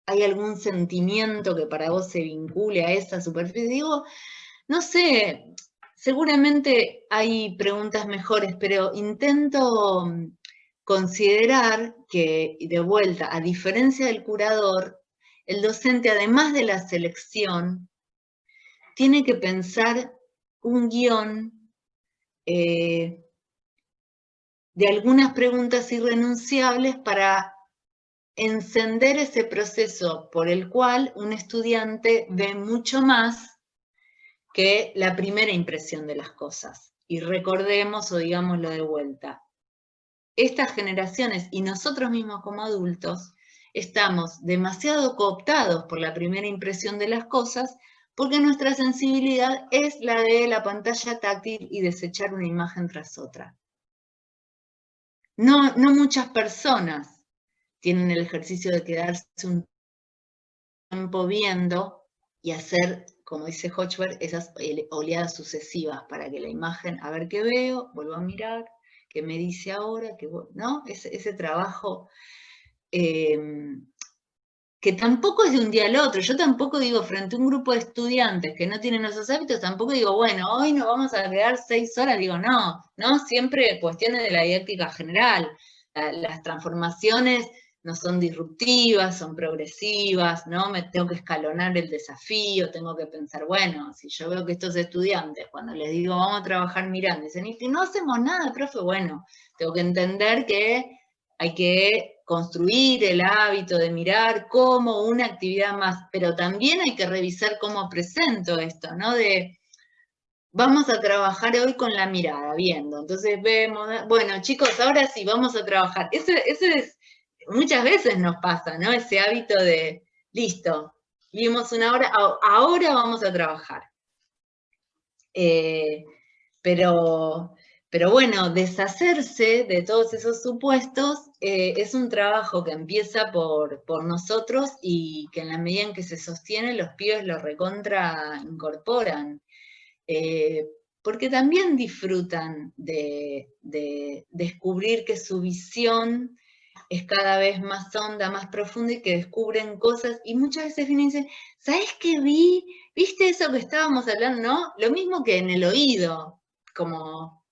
¿Hay algún sentimiento que para vos se vincule a esa superficie? Digo, no sé, seguramente hay preguntas mejores, pero intento considerar que, de vuelta, a diferencia del curador, el docente, además de la selección, tiene que pensar un guión de algunas preguntas irrenunciables para encender ese proceso por el cual un estudiante ve mucho más que la primera impresión de las cosas. Y recordemos o digámoslo de vuelta, estas generaciones y nosotros mismos como adultos estamos demasiado cooptados por la primera impresión de las cosas porque nuestra sensibilidad es la de la pantalla táctil y desechar una imagen tras otra. No muchas personas tienen el ejercicio de quedarse un tiempo viendo y hacer, como dice Hochberg, esas oleadas sucesivas para que la imagen, a ver qué veo, vuelvo a mirar, qué me dice ahora, ¿no? Ese trabajo que tampoco es de un día al otro. Yo tampoco digo, frente a un grupo de estudiantes que no tienen esos hábitos, tampoco digo, bueno, hoy nos vamos a quedar 6 horas. Digo, no, siempre cuestiones de la didáctica general. Las transformaciones no son disruptivas, son progresivas, ¿no? Me tengo que escalonar el desafío, tengo que pensar, bueno, si yo veo que estos estudiantes, cuando les digo, vamos a trabajar mirando, dicen, y no hacemos nada, profe, bueno, tengo que entender que hay que construir el hábito de mirar como una actividad más, pero también hay que revisar cómo presento esto, ¿no? Vamos a trabajar hoy con la mirada, viendo. Entonces vemos, bueno, chicos, ahora sí, vamos a trabajar. Ese es, muchas veces nos pasa, ¿no? Ese hábito de, listo, vimos una hora, ahora vamos a trabajar. Pero bueno, deshacerse de todos esos supuestos es un trabajo que empieza por nosotros y que en la medida en que se sostiene, los pibes lo recontra incorporan. Porque también disfrutan de descubrir que su visión es cada vez más honda, más profunda y que descubren cosas y muchas veces vienen y dicen, ¿sabes qué vi? ¿Viste eso que estábamos hablando? ¿No? Lo mismo que en el oído, como,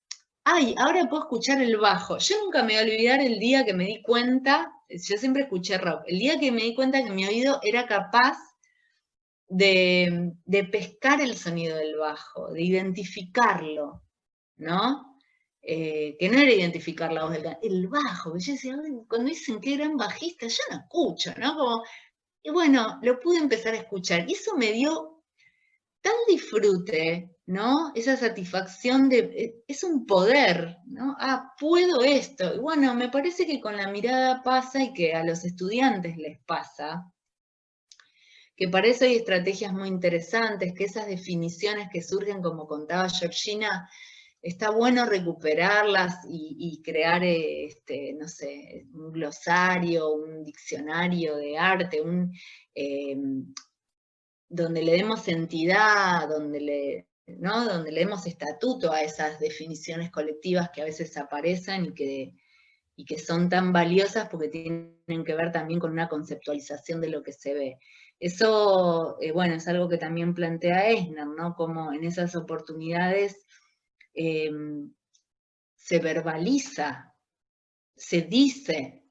ay, ahora puedo escuchar el bajo. Yo nunca me voy a olvidar el día que me di cuenta, yo siempre escuché rock, el día que me di cuenta que mi oído era capaz de pescar el sonido del bajo, de identificarlo, ¿no? Que no era identificar la voz del cantante, el bajo, que yo decía, cuando dicen que eran bajistas, yo no escucho, ¿no? Y bueno, lo pude empezar a escuchar, y eso me dio tal disfrute, ¿no? Esa satisfacción es un poder, ¿no? Ah, puedo esto. Y bueno, me parece que con la mirada pasa y que a los estudiantes les pasa, que para eso hay estrategias muy interesantes, que esas definiciones que surgen, como contaba Georgina, está bueno recuperarlas y crear, no sé, un glosario, un diccionario de arte, donde le demos entidad, donde le demos estatuto a esas definiciones colectivas que a veces aparecen y que son tan valiosas porque tienen que ver también con una conceptualización de lo que se ve. Eso, bueno, es algo que también plantea Eisner, ¿no? Como en esas oportunidades se verbaliza, se dice,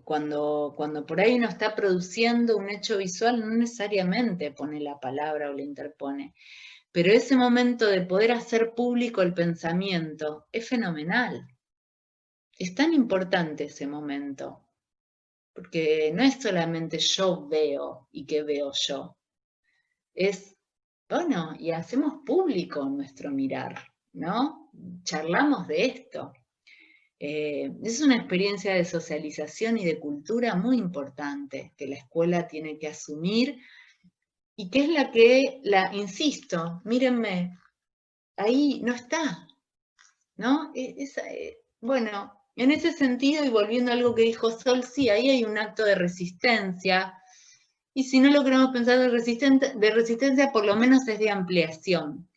cuando por ahí uno está produciendo un hecho visual, no necesariamente pone la palabra o la interpone, pero ese momento de poder hacer público el pensamiento es fenomenal. Es tan importante ese momento, porque no es solamente yo veo y qué veo yo, es, bueno, y hacemos público nuestro mirar, ¿no? Charlamos de esto. Es una experiencia de socialización y de cultura muy importante que la escuela tiene que asumir y que es la que, insisto, mírenme, ahí no está, ¿no? Bueno, en ese sentido, y volviendo a algo que dijo Sol, sí, ahí hay un acto de resistencia, y si no lo queremos pensar de resistencia, por lo menos es de ampliación.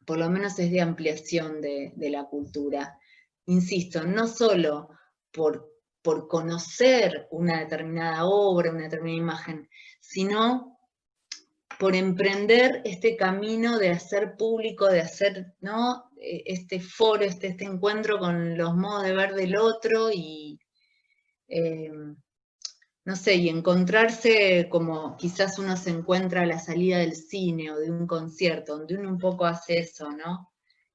Por lo menos es de ampliación de la cultura. Insisto, no solo por conocer una determinada obra, una determinada imagen, sino por emprender este camino de hacer público, de hacer, ¿no?, este foro, este encuentro con los modos de ver del otro y, no sé, y encontrarse como quizás uno se encuentra a la salida del cine o de un concierto, donde uno un poco hace eso, ¿no?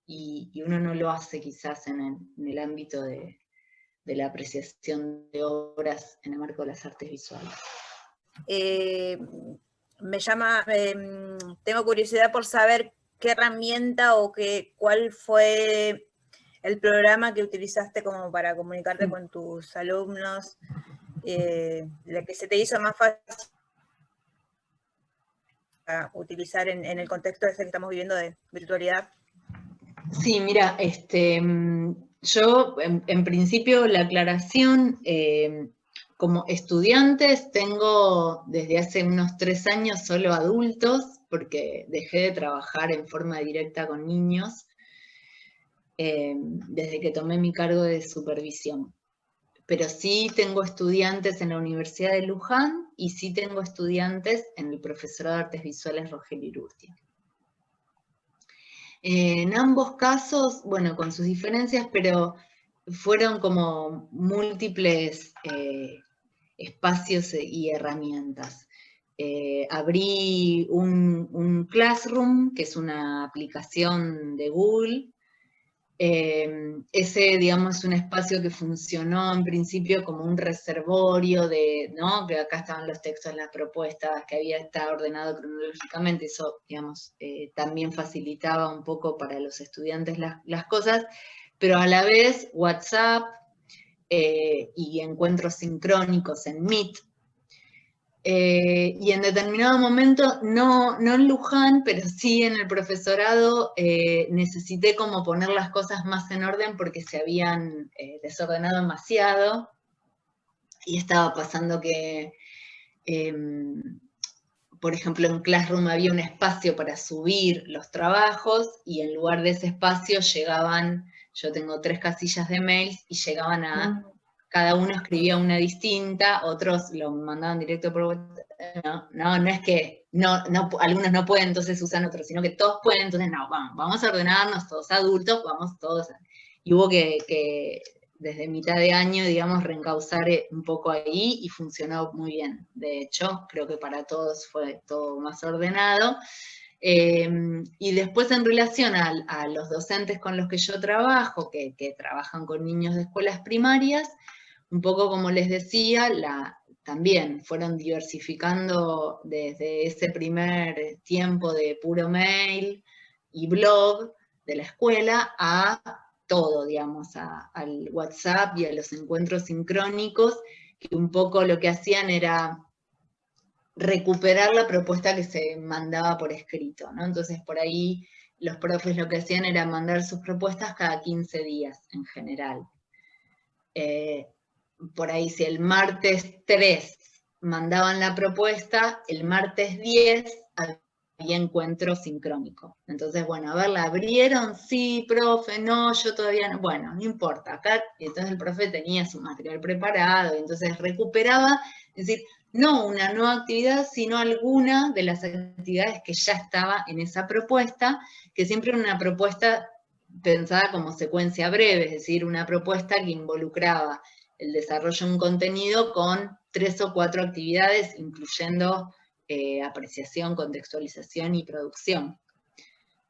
Y uno no lo hace quizás en el ámbito de la apreciación de obras en el marco de las artes visuales. Tengo curiosidad por saber qué herramienta o cuál fue el programa que utilizaste como para comunicarte con tus alumnos, la que se te hizo más fácil a utilizar en el contexto ese que estamos viviendo de virtualidad. Sí, mira, yo en principio la aclaración, como estudiantes tengo desde hace unos 3 años solo adultos, porque dejé de trabajar en forma directa con niños desde que tomé mi cargo de supervisión. Pero sí tengo estudiantes en la Universidad de Luján y sí tengo estudiantes en el Profesorado de Artes Visuales Rogelio Urrutia. En ambos casos, bueno, con sus diferencias, pero fueron como múltiples espacios y herramientas. Abrí un Classroom, que es una aplicación de Google. Ese, digamos, es un espacio que funcionó en principio como un reservorio de, ¿no?, que acá estaban los textos, las propuestas, que estaba ordenado cronológicamente, eso, digamos, también facilitaba un poco para los estudiantes las cosas, pero a la vez WhatsApp y encuentros sincrónicos en Meet. Y en determinado momento, no en Luján, pero sí en el profesorado, necesité como poner las cosas más en orden porque se habían desordenado demasiado, y estaba pasando que, por ejemplo, en Classroom había un espacio para subir los trabajos, y en lugar de ese espacio llegaban, yo tengo 3 casillas de mails, y llegaban a... Cada uno escribía una distinta, otros lo mandaban directo por WhatsApp. No es que algunos no pueden, entonces usan otros, sino que todos pueden, entonces no, vamos a ordenarnos, todos adultos, vamos todos. Y hubo que desde mitad de año, digamos, reencauzar un poco ahí, y funcionó muy bien. De hecho, creo que para todos fue todo más ordenado. Y después, en relación a los docentes con los que yo trabajo, que trabajan con niños de escuelas primarias, un poco como les decía, también fueron diversificando desde ese primer tiempo de puro mail y blog de la escuela a todo, digamos, al WhatsApp y a los encuentros sincrónicos, que un poco lo que hacían era recuperar la propuesta que se mandaba por escrito, ¿no? Entonces, por ahí los profes lo que hacían era mandar sus propuestas cada 15 días en general. Por ahí, si el martes 3 mandaban la propuesta, el martes 10 había encuentro sincrónico. Entonces, bueno, a ver, ¿la abrieron? Sí, profe, no, yo todavía no. Bueno, no importa, acá. Y entonces el profe tenía su material preparado, y entonces recuperaba, es decir, no una nueva actividad, sino alguna de las actividades que ya estaba en esa propuesta, que siempre era una propuesta pensada como secuencia breve, es decir, una propuesta que involucraba el desarrollo de un contenido con 3 o 4 actividades, incluyendo apreciación, contextualización y producción.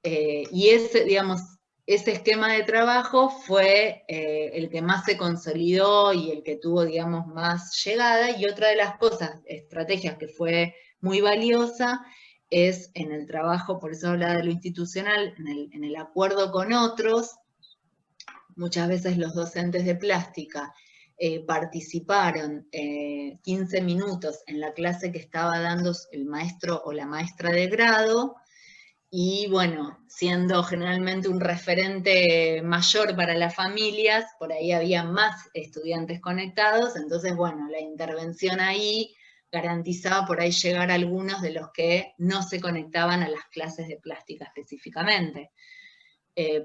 Y ese esquema de trabajo fue el que más se consolidó y el que tuvo, digamos, más llegada. Y otra de las estrategias que fue muy valiosa, es en el trabajo, por eso hablaba de lo institucional, en el acuerdo con otros. Muchas veces los docentes de plástica participaron 15 minutos en la clase que estaba dando el maestro o la maestra de grado, y bueno, siendo generalmente un referente mayor para las familias, por ahí había más estudiantes conectados, entonces bueno, la intervención ahí garantizaba por ahí llegar a algunos de los que no se conectaban a las clases de plástica específicamente.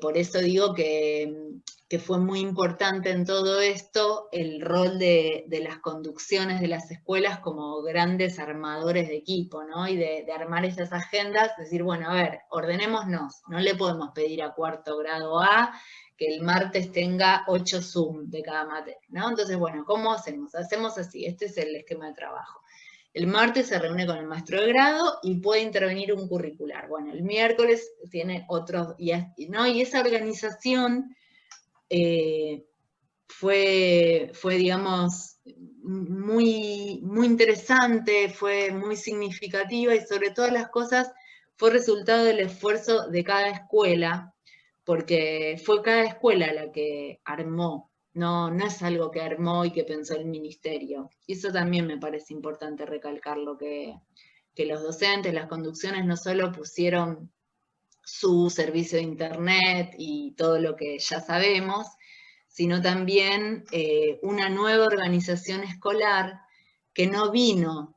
Por eso digo que fue muy importante en todo esto el rol de las conducciones de las escuelas como grandes armadores de equipo, ¿no? Y de armar esas agendas, decir, bueno, a ver, ordenémonos, no le podemos pedir a cuarto grado A que el martes tenga 8 Zoom de cada materia, ¿no? Entonces, bueno, ¿cómo hacemos? Hacemos así, este es el esquema de trabajo. El martes se reúne con el maestro de grado y puede intervenir un curricular. Bueno, el miércoles tiene otros, ¿no? Y esa organización fue, digamos, muy, muy interesante, fue muy significativa y sobre todas las cosas fue resultado del esfuerzo de cada escuela, porque fue cada escuela la que armó. No es algo que armó y que pensó el ministerio. Y eso también me parece importante recalcarlo, que los docentes, las conducciones no solo pusieron su servicio de internet y todo lo que ya sabemos, sino también una nueva organización escolar que no vino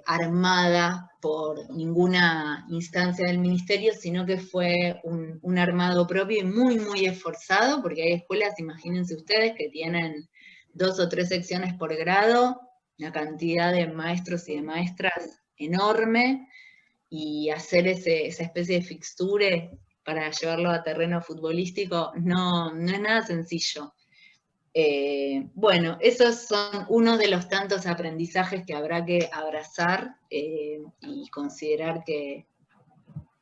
armada por ninguna instancia del ministerio, sino que fue un armado propio y muy, muy esforzado, porque hay escuelas, imagínense ustedes, que tienen 2 o 3 secciones por grado, una cantidad de maestros y de maestras enorme, y hacer esa especie de fixture para llevarlo a terreno futbolístico no es nada sencillo. Bueno, esos son uno de los tantos aprendizajes que habrá que abrazar y considerar que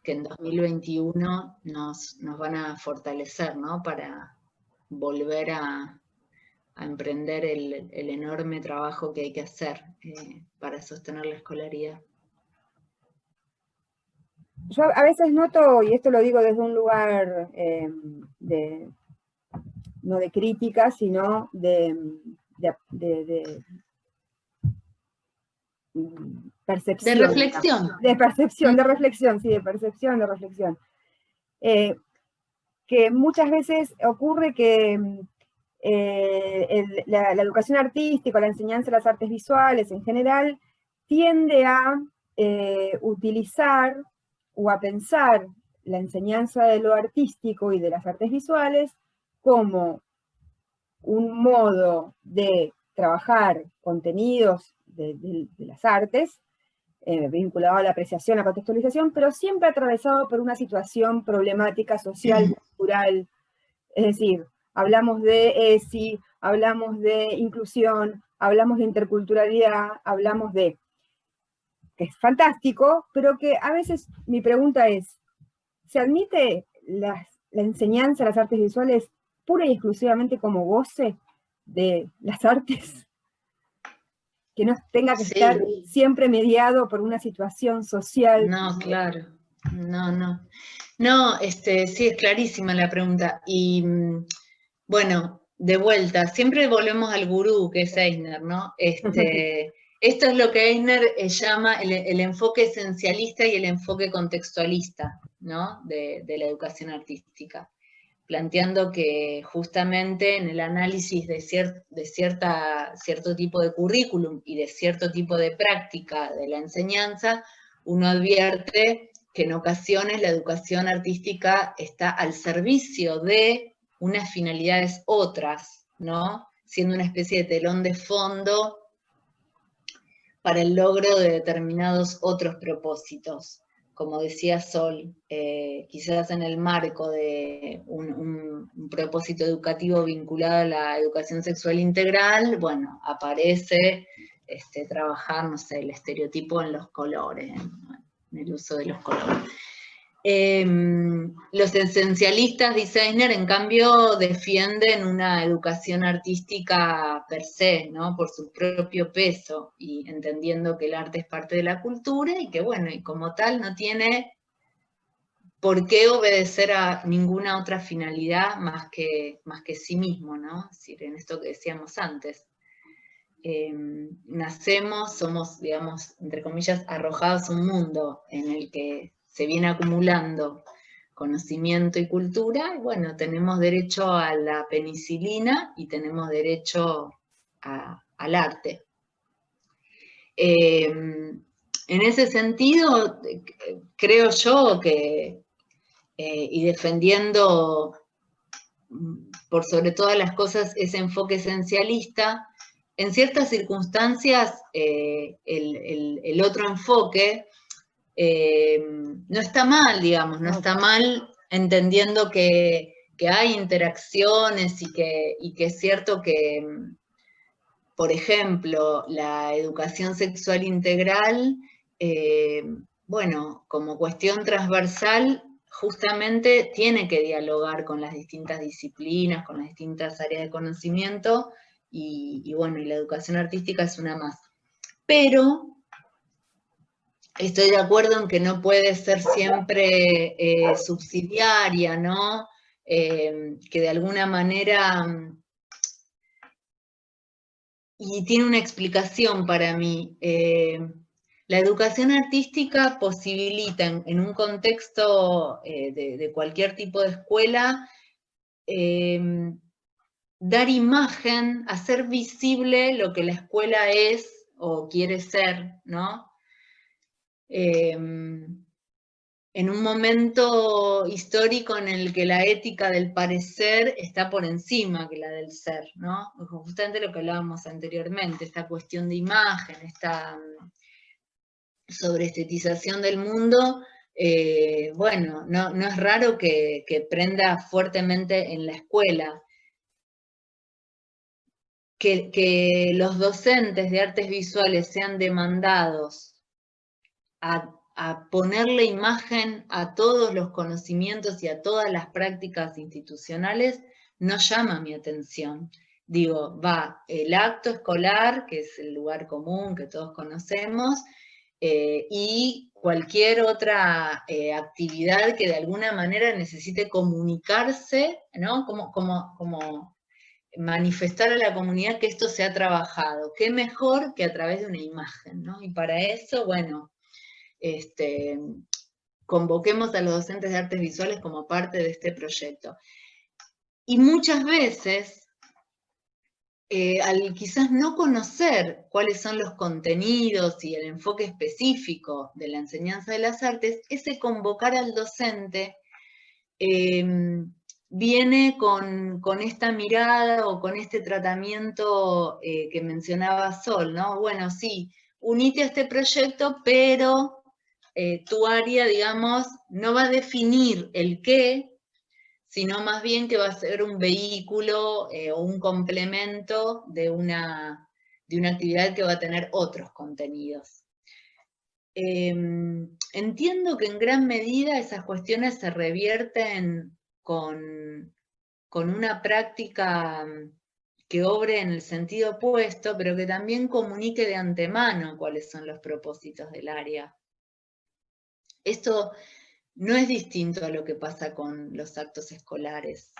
en 2021 nos van a fortalecer, ¿no? Para volver a emprender el enorme trabajo que hay que hacer para sostener la escolaridad. Yo a veces noto, y esto lo digo desde un lugar no de crítica, sino de percepción. De reflexión. De percepción, de reflexión, sí, de percepción, de reflexión. Que muchas veces ocurre que la educación artística, la enseñanza de las artes visuales en general, tiende a utilizar o a pensar la enseñanza de lo artístico y de las artes visuales como un modo de trabajar contenidos de las artes, vinculado a la apreciación, a la contextualización, pero siempre atravesado por una situación problemática social, cultural. Es decir, hablamos de ESI, hablamos de inclusión, hablamos de interculturalidad, hablamos de, que es fantástico, pero que a veces mi pregunta es, ¿se admite la enseñanza de las artes visuales pura y exclusivamente como goce de las artes? Que no tenga que estar siempre mediado por una situación social. No, claro. No, sí, es clarísima la pregunta. Y bueno, de vuelta, siempre volvemos al gurú que es Eisner, ¿no? Esto es lo que Eisner llama el enfoque esencialista y el enfoque contextualista, ¿no? De la educación artística, planteando que justamente en el análisis de cierto tipo de currículum y de cierto tipo de práctica de la enseñanza, uno advierte que en ocasiones la educación artística está al servicio de unas finalidades otras, ¿no? Siendo una especie de telón de fondo para el logro de determinados otros propósitos. Como decía Sol, quizás en el marco de un propósito educativo vinculado a la educación sexual integral, bueno, aparece trabajar, no sé, el estereotipo en los colores, en el uso de los colores. Los esencialistas, dice Eisner, en cambio, defienden una educación artística per se, ¿no? Por su propio peso, y entendiendo que el arte es parte de la cultura, y que, bueno, y como tal no tiene por qué obedecer a ninguna otra finalidad más que sí mismo, ¿no? Es decir, en esto que decíamos antes. Nacemos, somos, digamos, entre comillas, arrojados a un mundo en el que se viene acumulando conocimiento y cultura, y bueno, tenemos derecho a la penicilina y tenemos derecho al arte. En ese sentido, creo yo que, y defendiendo por sobre todas las cosas ese enfoque esencialista, en ciertas circunstancias el otro enfoque no está mal, digamos, no está mal entendiendo que hay interacciones y que es cierto que, por ejemplo, la educación sexual integral, bueno, como cuestión transversal, justamente tiene que dialogar con las distintas disciplinas, con las distintas áreas de conocimiento, y bueno, y la educación artística es una más. Pero estoy de acuerdo en que no puede ser siempre subsidiaria, ¿no? Que de alguna manera, y tiene una explicación para mí, la educación artística posibilita en un contexto de cualquier tipo de escuela, dar imagen, hacer visible lo que la escuela es o quiere ser, ¿no? En un momento histórico en el que la ética del parecer está por encima que la del ser, ¿no? Justamente lo que hablábamos anteriormente, esta cuestión de imagen, esta sobreestetización del mundo, bueno, no es raro que prenda fuertemente en la escuela. Que los docentes de artes visuales sean demandados a ponerle imagen a todos los conocimientos y a todas las prácticas institucionales, no llama mi atención. Digo, va el acto escolar, que es el lugar común que todos conocemos, y cualquier otra actividad que de alguna manera necesite comunicarse, ¿no? Como manifestar a la comunidad que esto se ha trabajado. ¿Qué mejor que a través de una imagen, ¿no? Y para eso, bueno, convoquemos a los docentes de artes visuales como parte de este proyecto. Y muchas veces, al quizás no conocer cuáles son los contenidos y el enfoque específico de la enseñanza de las artes, ese convocar al docente viene con esta mirada o con este tratamiento que mencionaba Sol, ¿no? Bueno, sí, unite a este proyecto, pero tu área, digamos, no va a definir el qué, sino más bien que va a ser un vehículo o un complemento de una actividad que va a tener otros contenidos. Entiendo que en gran medida esas cuestiones se revierten con una práctica que obre en el sentido opuesto, pero que también comunique de antemano cuáles son los propósitos del área. Esto no es distinto a lo que pasa con los actos escolares.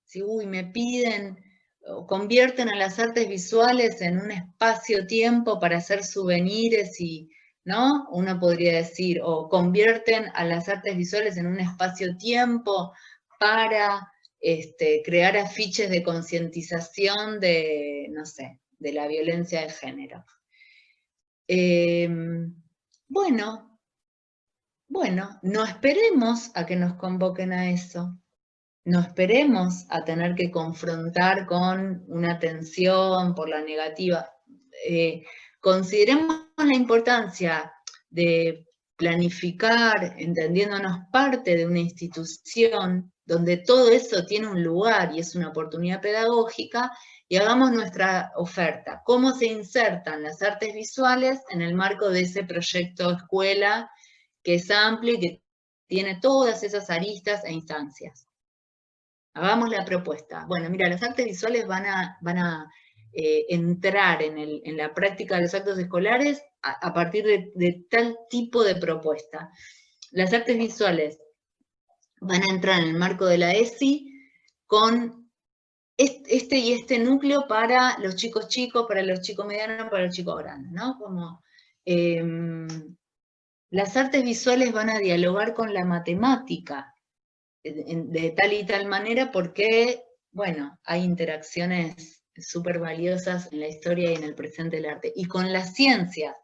Si, me piden, o convierten a las artes visuales en un espacio-tiempo para hacer souvenirs y, ¿no? Uno podría decir, o convierten a las artes visuales en un espacio-tiempo para crear afiches de concientización de, no sé, de la violencia de género. Bueno, no esperemos a que nos convoquen a eso. No esperemos a tener que confrontar con una tensión por la negativa. Consideremos la importancia de planificar, entendiéndonos parte de una institución donde todo eso tiene un lugar y es una oportunidad pedagógica, y hagamos nuestra oferta. ¿Cómo se insertan las artes visuales en el marco de ese proyecto escuela que es amplio y que tiene todas esas aristas e instancias? Hagamos la propuesta. Bueno, mira, las artes visuales van a entrar en la práctica de los actos escolares a partir de tal tipo de propuesta. Las artes visuales van a entrar en el marco de la ESI con este núcleo para los chicos chicos, para los chicos medianos, para los chicos grandes, ¿no? Como las artes visuales van a dialogar con la matemática de tal y tal manera porque, bueno, hay interacciones súper valiosas en la historia y en el presente del arte. Y con las ciencias,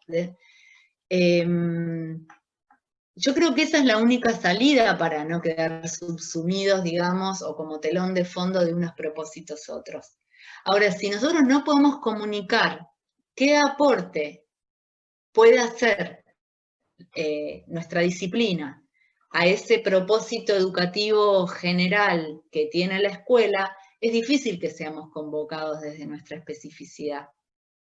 yo creo que esa es la única salida para no quedar subsumidos, digamos, o como telón de fondo de unos propósitos otros. Ahora, si nosotros no podemos comunicar qué aporte puede hacer nuestra disciplina a ese propósito educativo general que tiene la escuela, es difícil que seamos convocados desde nuestra especificidad.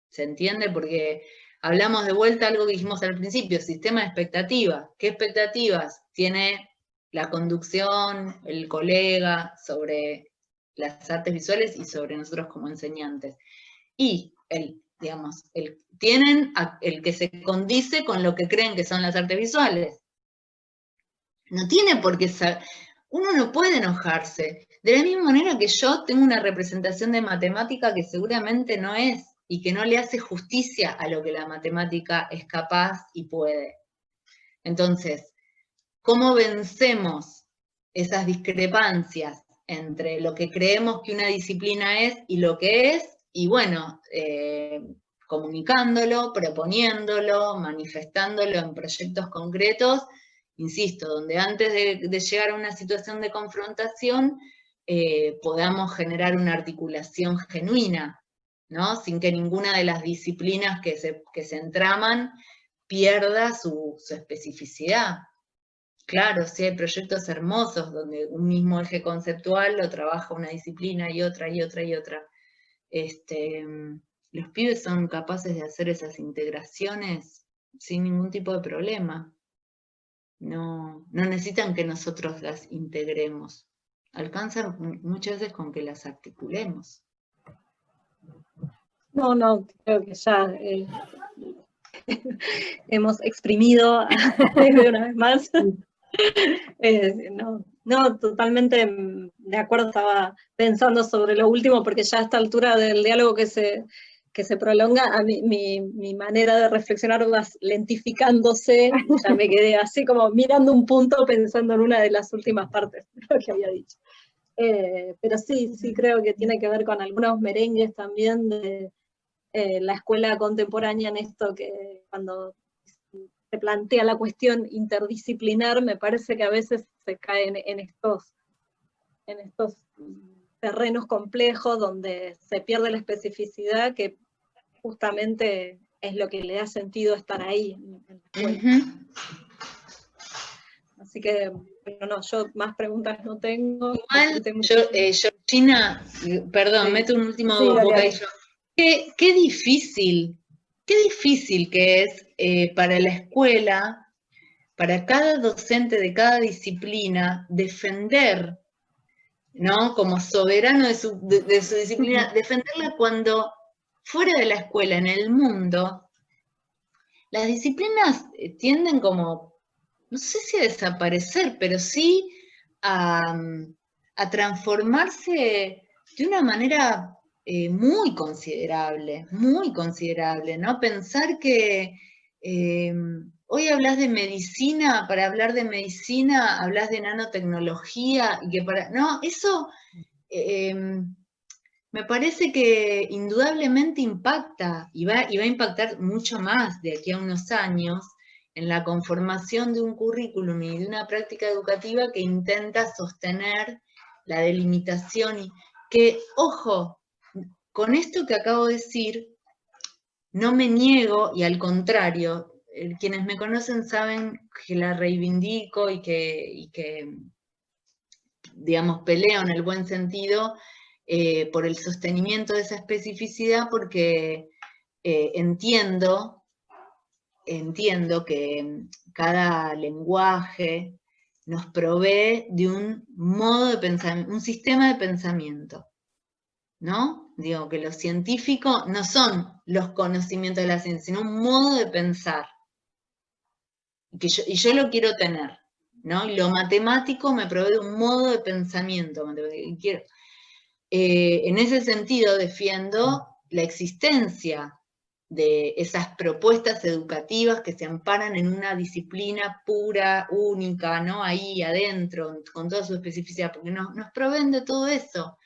¿Se entiende? Porque hablamos de vuelta a algo que dijimos al principio, sistema de expectativas. ¿Qué expectativas tiene la conducción, el colega, sobre las artes visuales y sobre nosotros como enseñantes? Y tienen el que se condice con lo que creen que son las artes visuales. No tiene por qué ser, uno no puede enojarse. De la misma manera que yo tengo una representación de matemática que seguramente no es, y que no le hace justicia a lo que la matemática es capaz y puede. Entonces, ¿cómo vencemos esas discrepancias entre lo que creemos que una disciplina es y lo que es? Y bueno, comunicándolo, proponiéndolo, manifestándolo en proyectos concretos, insisto, donde antes de llegar a una situación de confrontación, podamos generar una articulación genuina, ¿no? Sin que ninguna de las disciplinas que se entraman pierda su especificidad. Claro, sí hay proyectos hermosos donde un mismo eje conceptual lo trabaja una disciplina y otra y otra y otra. Los pibes son capaces de hacer esas integraciones sin ningún tipo de problema. No necesitan que nosotros las integremos. Alcanzan muchas veces con que las articulemos. No, creo que ya hemos exprimido una vez más. No, totalmente de acuerdo, estaba pensando sobre lo último, porque ya a esta altura del diálogo que se prolonga, a mí, mi manera de reflexionar va lentificándose, ya me quedé así como mirando un punto pensando en una de las últimas partes de lo que había dicho. Pero sí, creo que tiene que ver con algunos merengues también de la escuela contemporánea en esto, que cuando se plantea la cuestión interdisciplinar, me parece que a veces se caen en estos terrenos complejos donde se pierde la especificidad, que justamente es lo que le da sentido estar ahí en la escuela. Así que, bueno, yo más preguntas no tengo. Igual, Georgina, perdón, meto un último bocadillo. Qué difícil que es para la escuela, para cada docente de cada disciplina, defender, ¿no? Como soberano de su disciplina, defenderla cuando fuera de la escuela, en el mundo, las disciplinas tienden como, no sé si a desaparecer, pero sí a transformarse de una manera muy considerable, ¿no? Pensar que hoy hablas de medicina, para hablar de medicina hablas de nanotecnología, y que no, eso me parece que indudablemente impacta, y va a impactar mucho más de aquí a unos años, en la conformación de un currículum y de una práctica educativa que intenta sostener la delimitación, y que, ojo, con esto que acabo de decir, no me niego, y al contrario, quienes me conocen saben que la reivindico y que digamos, peleo en el buen sentido por el sostenimiento de esa especificidad, porque entiendo que cada lenguaje nos provee de un modo de pensamiento, un sistema de pensamiento, ¿no? Digo, que lo científico no son los conocimientos de la ciencia, sino un modo de pensar. Y yo lo quiero tener, ¿no? Y lo matemático me provee de un modo de pensamiento. En ese sentido defiendo la existencia de esas propuestas educativas que se amparan en una disciplina pura, única, ¿no? Ahí adentro, con toda su especificidad, porque nos proveen de todo eso.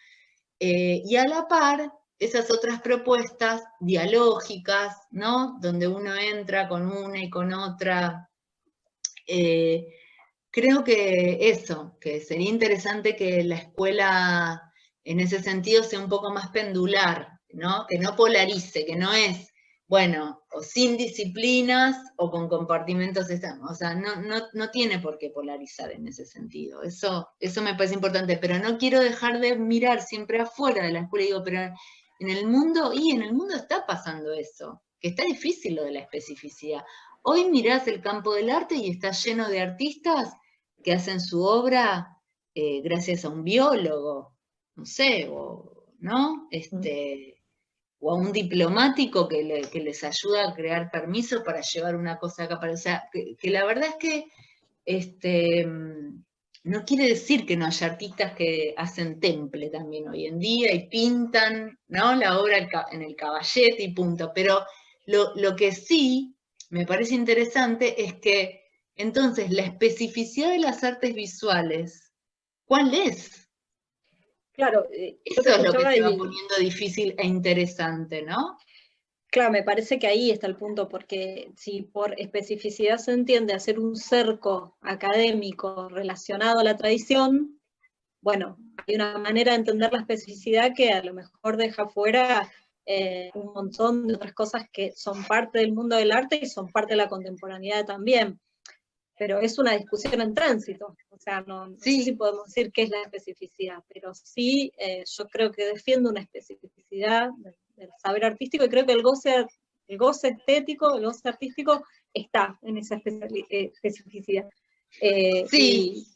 Y a la par, esas otras propuestas dialógicas, ¿no? Donde uno entra con una y con otra. Creo que eso, que sería interesante que la escuela en ese sentido sea un poco más pendular, ¿no? Que no polarice, que no es, bueno, o sin disciplinas o con compartimentos, o sea, no tiene por qué polarizar en ese sentido. Eso me parece importante, pero no quiero dejar de mirar siempre afuera de la escuela, digo, pero en el mundo está pasando eso, que está difícil lo de la especificidad. Hoy mirás el campo del arte y está lleno de artistas que hacen su obra gracias a un biólogo, no sé, ¿no? O a un diplomático que les ayuda a crear permisos para llevar una cosa acá. O sea, que la verdad es que no quiere decir que no haya artistas que hacen temple también hoy en día y pintan, ¿no? La obra en el caballete y punto. Pero lo que sí me parece interesante es que entonces la especificidad de las artes visuales, ¿cuál es? Claro, Eso es lo que se va poniendo difícil e interesante, ¿no? Claro, me parece que ahí está el punto, porque si por especificidad se entiende hacer un cerco académico relacionado a la tradición, bueno, hay una manera de entender la especificidad que a lo mejor deja fuera un montón de otras cosas que son parte del mundo del arte y son parte de la contemporaneidad también. Pero es una discusión en tránsito, o sea, no sé si podemos decir qué es la especificidad, pero sí, yo creo que defiendo una especificidad del saber artístico, y creo que el goce estético, el goce artístico está en esa especificidad. Sí.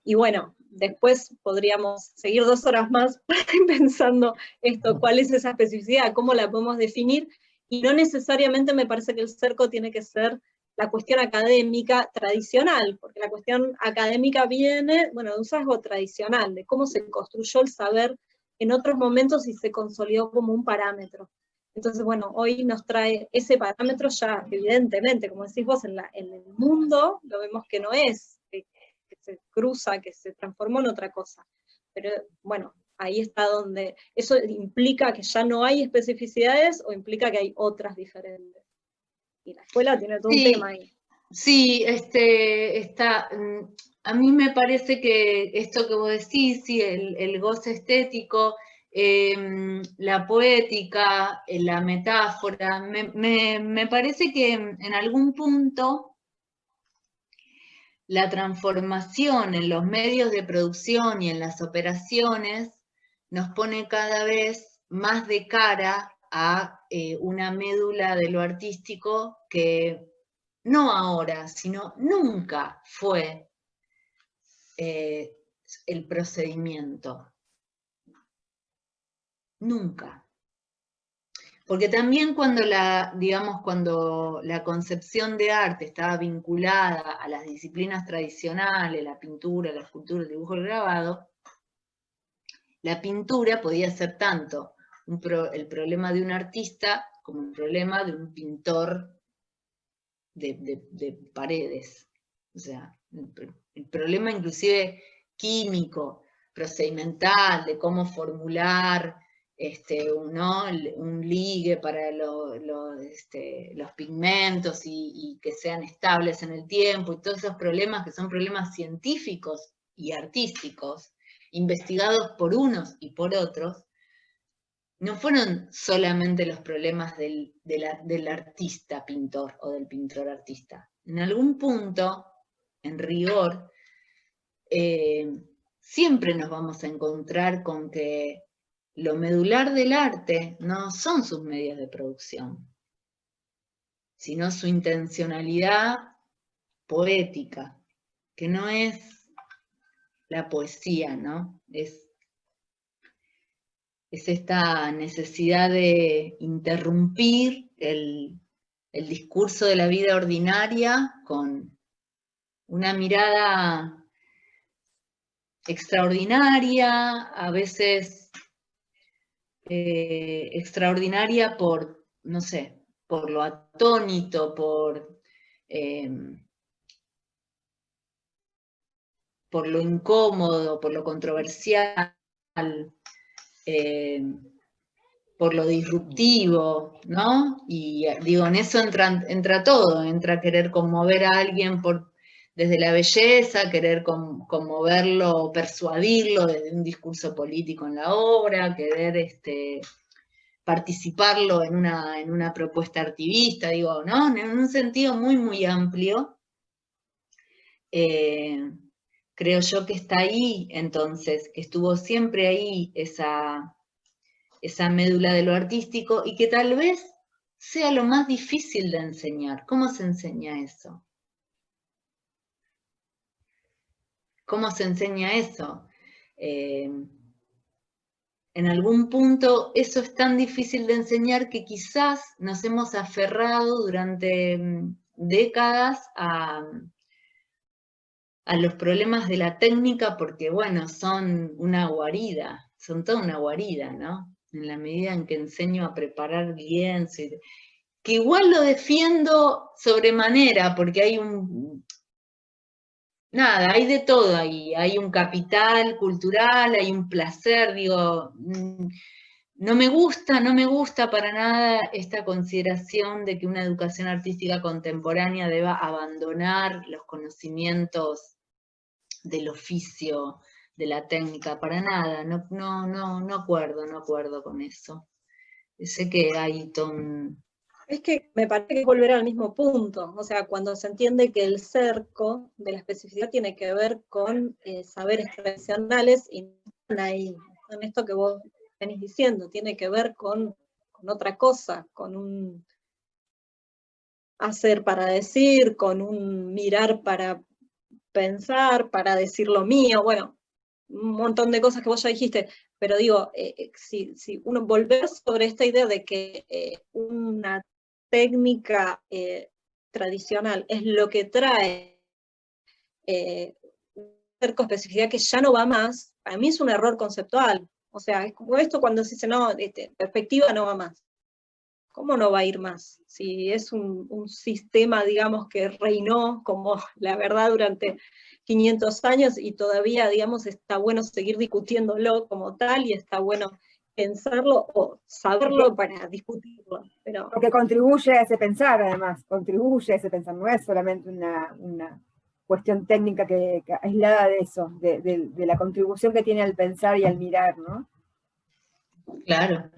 Y bueno, después podríamos seguir 2 horas más pensando esto, cuál es esa especificidad, cómo la podemos definir, y no necesariamente me parece que el cerco tiene que ser la cuestión académica tradicional, porque la cuestión académica viene, bueno, de un sesgo tradicional, de cómo se construyó el saber en otros momentos y se consolidó como un parámetro. Entonces, bueno, hoy nos trae ese parámetro ya, evidentemente, como decís vos, en el mundo lo vemos que no es, que se cruza, que se transformó en otra cosa. Pero bueno, ahí está donde, eso implica que ya no hay especificidades o implica que hay otras diferentes. Y la escuela tiene todo un tema ahí. Sí, a mí me parece que esto que vos decís, sí, el goce estético, la poética, la metáfora, me parece que en algún punto la transformación en los medios de producción y en las operaciones nos pone cada vez más de cara a una médula de lo artístico que no ahora, sino nunca fue el procedimiento. Nunca. Porque también cuando la concepción de arte estaba vinculada a las disciplinas tradicionales, la pintura, la escultura, el dibujo, el grabado, la pintura podía ser tanto el problema de un artista como el problema de un pintor de paredes. O sea, el problema inclusive químico, procedimental, de cómo formular un ligue para los pigmentos y que sean estables en el tiempo, y todos esos problemas que son problemas científicos y artísticos, investigados por unos y por otros, no fueron solamente los problemas del artista pintor o del pintor artista. En algún punto, en rigor, siempre nos vamos a encontrar con que lo medular del arte no son sus medios de producción, sino su intencionalidad poética, que no es la poesía, ¿no? Es esta necesidad de interrumpir el discurso de la vida ordinaria con una mirada extraordinaria, a veces extraordinaria por, no sé, por lo atónito, por lo incómodo, por lo controversial. por lo disruptivo, ¿no? Y digo, en eso entra todo, entra querer conmover a alguien desde la belleza, querer conmoverlo, persuadirlo desde un discurso político en la obra, querer participarlo en una propuesta activista, digo, ¿no? En un sentido muy, muy amplio. Creo yo que está ahí, entonces, que estuvo siempre ahí esa médula de lo artístico y que tal vez sea lo más difícil de enseñar. ¿Cómo se enseña eso? ¿Cómo se enseña eso? En algún punto eso es tan difícil de enseñar que quizás nos hemos aferrado durante décadas a los problemas de la técnica porque, bueno, son una guarida, son toda una guarida, ¿no? En la medida en que enseño a preparar lienzo, que igual lo defiendo sobremanera, porque hay nada, hay de todo ahí, hay un capital cultural, hay un placer, digo, no me gusta para nada esta consideración de que una educación artística contemporánea deba abandonar los conocimientos del oficio, de la técnica, para nada, no acuerdo con eso. Sé que hay todo un... Es que me parece que es volver al mismo punto, o sea, cuando se entiende que el cerco de la especificidad tiene que ver con saberes tradicionales y no ahí, en esto que vos venís diciendo, tiene que ver con otra cosa, con un hacer para decir, con un mirar para pensar, para decir lo mío, bueno, un montón de cosas que vos ya dijiste, pero digo, si uno volver sobre esta idea de que una técnica tradicional es lo que trae cerco especificidad que ya no va más, para mí es un error conceptual. O sea, es como esto cuando se dice, no, perspectiva no va más. ¿Cómo no va a ir más? Si es un sistema, digamos, que reinó como la verdad durante 500 años y todavía, digamos, está bueno seguir discutiéndolo como tal y está bueno pensarlo o saberlo para discutirlo. Pero... Porque contribuye a ese pensar, además, contribuye a ese pensar, no es solamente una cuestión técnica que aislada de eso, de la contribución que tiene al pensar y al mirar, ¿no? Claro.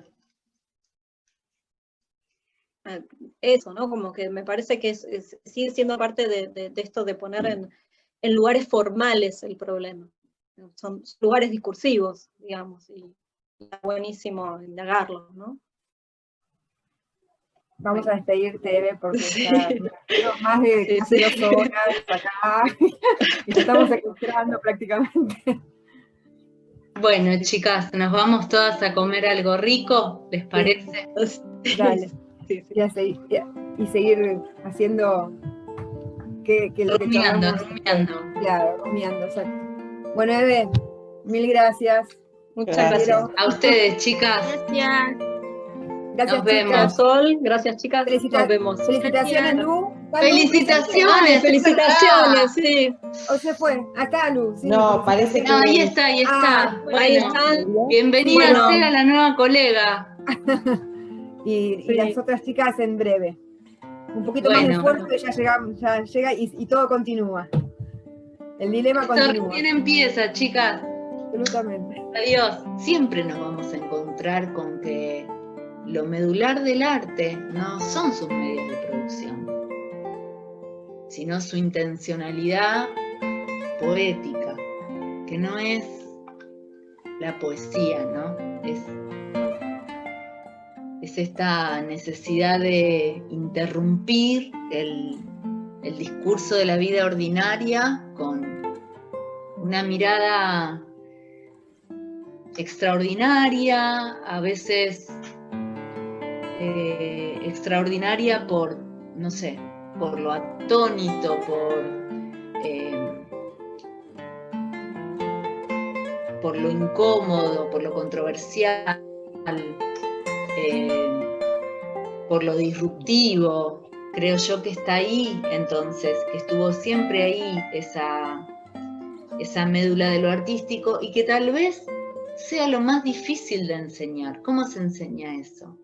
Eso, ¿no? Como que me parece que sigue siendo parte de esto de poner en lugares formales el problema. Son lugares discursivos, digamos, y está buenísimo indagarlos, ¿no? Vamos a despedirte, Eve, porque ya llevamos más de casi 2 horas acá y te estamos secuestrando prácticamente. Bueno, chicas, nos vamos todas a comer algo rico, ¿les parece? Dale. Sí. Y seguir haciendo que lo que charlamos. Rumiando. Claro, rumiando, exacto. Bueno, Eve, mil gracias. Muchas gracias. A ustedes, chicas. Gracias. Gracias, Nos vemos. chicas. Sol, gracias, chicas. Nos vemos. Felicitaciones, Lu. ¡Felicitaciones! ¡Felicitaciones! Sí. ¿O se fue? Acá, Lu. Sí, no, parece que... No, ahí está. Bueno, ahí están. Bienvenida sea la nueva colega. y las otras chicas en breve. Un poquito más de esfuerzo y ya llega y todo continúa. El dilema continúa. Recién empieza, chicas. Absolutamente. Adiós. Siempre nos vamos a encontrar con que lo medular del arte no son sus medios de producción, sino su intencionalidad poética, que no es la poesía, ¿no? Es esta necesidad de interrumpir el discurso de la vida ordinaria con una mirada extraordinaria, a veces extraordinaria por, no sé, por lo atónito, por lo incómodo, por lo controversial, por lo disruptivo. Creo yo que está ahí, entonces, que estuvo siempre ahí esa médula de lo artístico y que tal vez sea lo más difícil de enseñar. ¿Cómo se enseña eso?